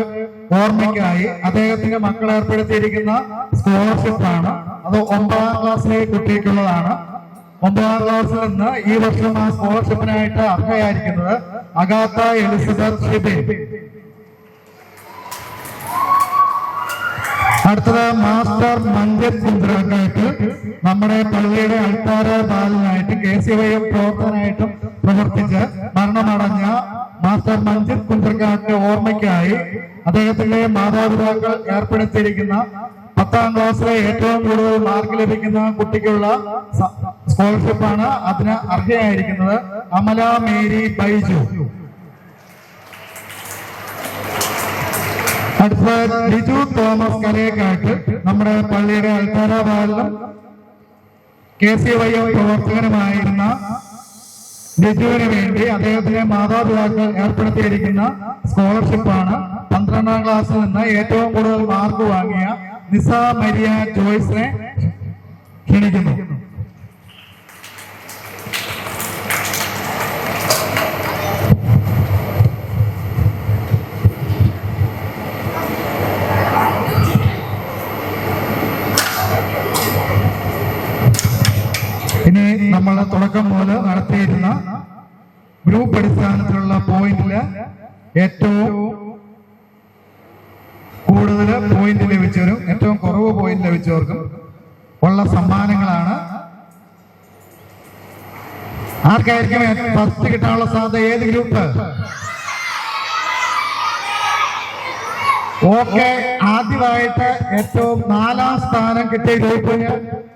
ഓർമ്മയ്ക്കായി അദ്ദേഹത്തിന്റെ മക്കൾ ഏർപ്പെടുത്തിയിരിക്കുന്ന സ്കോളർഷിപ്പാണ്. അത് 9ാം ക്ലാസ്സിലെ കുട്ടിക്കുള്ളതാണ്. 9ാം ക്ലാസ്സിൽ നിന്ന് ഈ വർഷം ആ സ്കോളർഷിപ്പിനായിട്ട് അർഹയായിരിക്കുന്നത് അഗാത്ത എലിസബത്ത് ഷിബി. അടുത്തത് മാസ്റ്റർ മഞ്ജിത് കുഞ്ചറക്കാട്ട്. നമ്മുടെ പള്ളിയുടെ അൾത്താര ബാലനായിട്ട് KCYM പ്രവർത്തനായിട്ടും പ്രവർത്തിച്ച് മരണമടഞ്ഞ മാസ്റ്റർ മഞ്ജിത് കുഞ്ചറക്കാട്ടിന്റെ ഓർമ്മയ്ക്കായി അദ്ദേഹത്തിന്റെ മാതാപിതാക്കൾ ഏർപ്പെടുത്തിയിരിക്കുന്ന 10ാം ക്ലാസ്സിലെ ഏറ്റവും കൂടുതൽ മാർക്ക് ലഭിക്കുന്ന കുട്ടിക്കുള്ള സ്കോളർഷിപ്പാണ്. അതിന് അർഹയായിരിക്കുന്നത് അമല മേരി ബൈജു. അടുത്ത ലിജു തോമസ് കലയക്കാട്ട്. നമ്മുടെ പള്ളിയുടെ അൾത്താര ബാലനും KCYM പ്രവർത്തകനുമായിരുന്ന ലിജുവിന് വേണ്ടി അദ്ദേഹത്തിന്റെ മാതാപിതാക്കൾ ഏർപ്പെടുത്തിയിരിക്കുന്ന സ്കോളർഷിപ്പാണ്. 12ാം ക്ലാസ്സിൽ നിന്ന് ഏറ്റവും കൂടുതൽ മാർക്ക് വാങ്ങിയ നിസ മരിയ ജോയ്സിനെ ക്ഷണിക്കുന്നു. തുടക്കം മുതൽ നടത്തിയിരുന്ന ഗ്രൂപ്പ് അടിസ്ഥാനത്തിലുള്ള പോയിന്റില് ഏറ്റവും കൂടുതൽ പോയിന്റ് ലഭിച്ചവരും ഏറ്റവും കുറവ് പോയിന്റ് ലഭിച്ചവർക്കും ഉള്ള സമ്മാനങ്ങളാണ്. ആർക്കായിരിക്കും ഫസ്റ്റ് കിട്ടാനുള്ള സാധ്യത? ഏത് ഗ്രൂപ്പ്? ഓക്കെ, ആദ്യമായിട്ട് ഏറ്റവും 4ാം സ്ഥാനം കിട്ടിയ ഗ്രൂപ്പിന്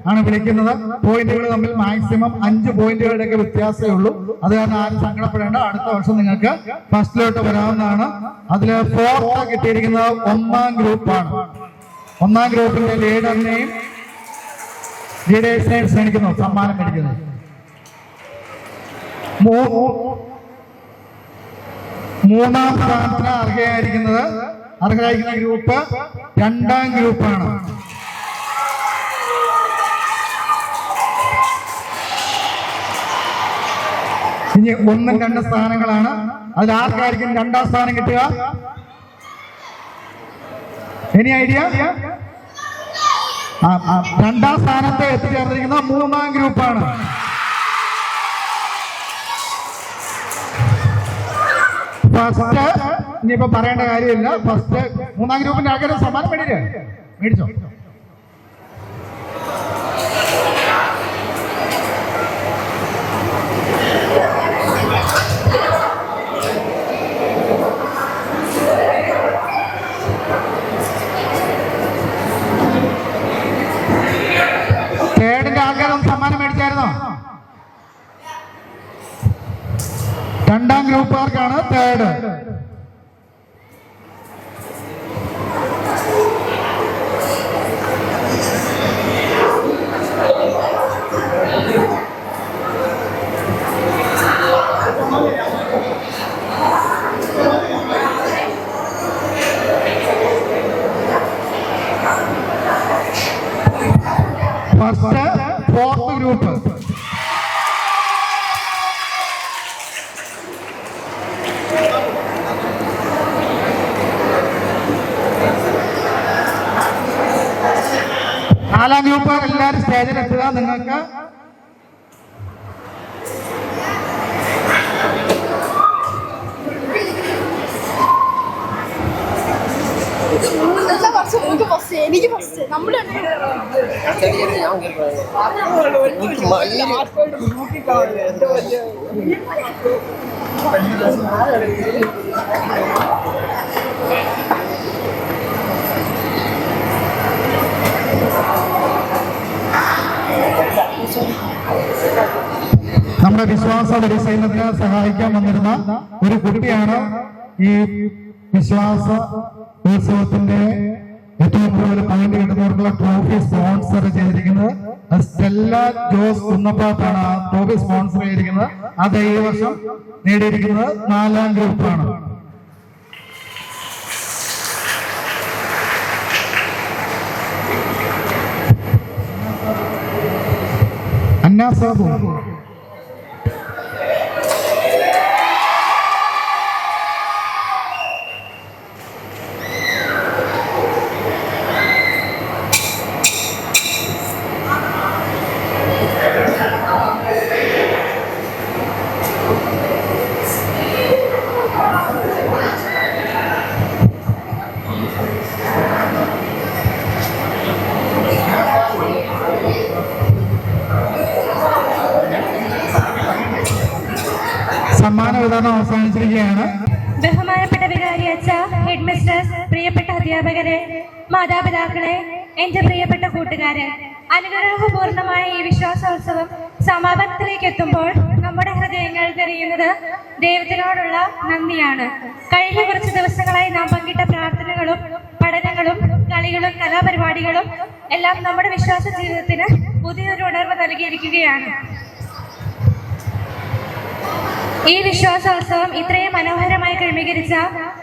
ആണ് വിളിക്കുന്നത്. പോയിന്റുകൾ തമ്മിൽ മാക്സിമം 5 പോയിന്റുകളുടെയൊക്കെ വ്യത്യാസമേ ഉള്ളൂ. അത് കാരണം ആരും സങ്കടപ്പെടേണ്ട. അടുത്ത വർഷം നിങ്ങൾക്ക് ഫസ്റ്റിലോട്ട് വരാവുന്നതാണ്. അതിൽ 4th കിട്ടിയിരിക്കുന്നത് 1ാം ഗ്രൂപ്പാണ്. 1ാം ഗ്രൂപ്പിന്റെ ലീഡറിനെയും ലീഡേഴ്സിനെയും ക്ഷണിക്കുന്നു സമ്മാനം മേടിക്കുന്നു. 3ാം സ്ഥാനത്തിന് അർഹരായിരിക്കുന്ന ഗ്രൂപ്പ് 2ാം ഗ്രൂപ്പാണ്. ഇനി 1ഉം 2 സ്ഥാനങ്ങളാണ്. അതിൽ ആർക്കായിരിക്കും 2ാം സ്ഥാനം കിട്ടുക? Any idea? 2ാം സ്ഥാനത്ത് എത്തിച്ചേർന്നിരിക്കുന്ന 3ാം ഗ്രൂപ്പാണ്. ഫസ്റ്റ് ഇനിയിപ്പോ പറയേണ്ട കാര്യമില്ല. ഫസ്റ്റ് 3ാം ഗ്രൂപ്പിന്റെ ആൾക്കാരെ സമ്മാനം മേടിച്ചോ? തേർഡിന്റെ ആൾക്കാരൊന്നും സമ്മാനം മേടിച്ചായിരുന്നോ? 2ാം ഗ്രൂപ്പുകാർക്കാണ് തേർഡ്. First 4th group. നാലാം ഗ്രൂപ്പ് എല്ലാവരും സ്റ്റേജിലെത്തുക. നിങ്ങൾക്ക് എനിക്ക് ഫസ്റ്റ് നമ്മുടെ നമ്മുടെ വിശ്വാസ പരിശീലനത്തിന് സഹായിക്കാൻ വന്നിരുന്ന ഒരു കുട്ടിയാണ് ഈ വിശ്വാസ ഉത്സവത്തിന്റെ ഏറ്റവും കൂടുതൽ പോയിന്റ് കിട്ടുന്നവർക്കുള്ള ട്രോഫി സ്പോൺസർ ചെയ്തിരിക്കുന്നത് സ്റ്റെല്ല ജോസ് കുന്നപ്പാത്താണ്. ആ ട്രോഫി സ്പോൺസർ ചെയ്തിരിക്കുന്നത്. അത് ഈ വർഷം നേടിയിരിക്കുന്നത് 4ാം ഗ്രൂപ്പാണ്. അന്ന സാബു. സമ്മാന വിതരണം അവസാനിച്ചിരിക്കുകയാണ്. ബഹുമാനപ്പെട്ട വികാരി അച്ഛ, ഹെഡ് മിസ്റ്റേഴ്സ്, പ്രിയപ്പെട്ട അധ്യാപകരെ, മാതാപിതാക്കളെ, എന്റെ പ്രിയപ്പെട്ട കൂട്ടുകാരെ, അനുഗ്രഹപൂർണമായ ഈ വിശ്വാസോത്സവം സമാപനത്തിലേക്ക് എത്തുമ്പോൾ നമ്മുടെ ഹൃദയങ്ങൾ തെളിയുന്നത് ദൈവത്തിനോടുള്ള നന്ദിയാണ്. കഴിഞ്ഞ കുറച്ച് ദിവസങ്ങളായി നാം പങ്കിട്ട പ്രാർത്ഥനകളും പഠനങ്ങളും കളികളും കലാപരിപാടികളും എല്ലാം നമ്മുടെ വിശ്വാസ ജീവിതത്തിന് പുതിയൊരു ഉണർവ് നൽകിയിരിക്കുകയാണ്. ഈ വിശ്വാസോത്സവം ഇത്രയും മനോഹരമായി ക്രമീകരിച്ച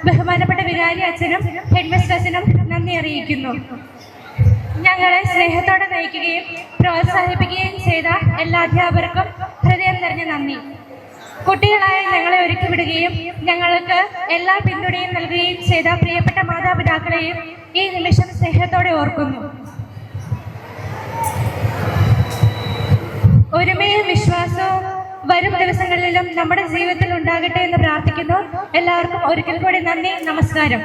ബഹുമാനപ്പെട്ട വികാരി അച്ഛനും ഹെഡ് മിസ്റ്റേഴ്സിനും നന്ദി അറിയിക്കുന്നു. ഞങ്ങളെ സ്നേഹത്തോടെ നയിക്കുകയും പ്രോത്സാഹിപ്പിക്കുകയും ചെയ്ത എല്ലാ അധ്യാപകർക്കും ഹൃദയം നിറഞ്ഞ നന്ദി. കുട്ടികളായ ഞങ്ങളെ ഒരുക്കി വിടുകയും ഞങ്ങൾക്ക് എല്ലാ പിന്തുണയും നൽകുകയും ചെയ്ത പ്രിയപ്പെട്ട മാതാപിതാക്കളെയും ഈ നിമിഷം സ്നേഹത്തോടെ ഓർക്കുന്നു. ഒരുമയും വിശ്വാസവും വരും ദിവസങ്ങളിലും നമ്മുടെ ജീവിതത്തിൽ ഉണ്ടാകട്ടെ എന്ന് പ്രാർത്ഥിക്കുന്നു. എല്ലാവർക്കും ഒരിക്കൽ കൂടി നന്ദി, നമസ്കാരം.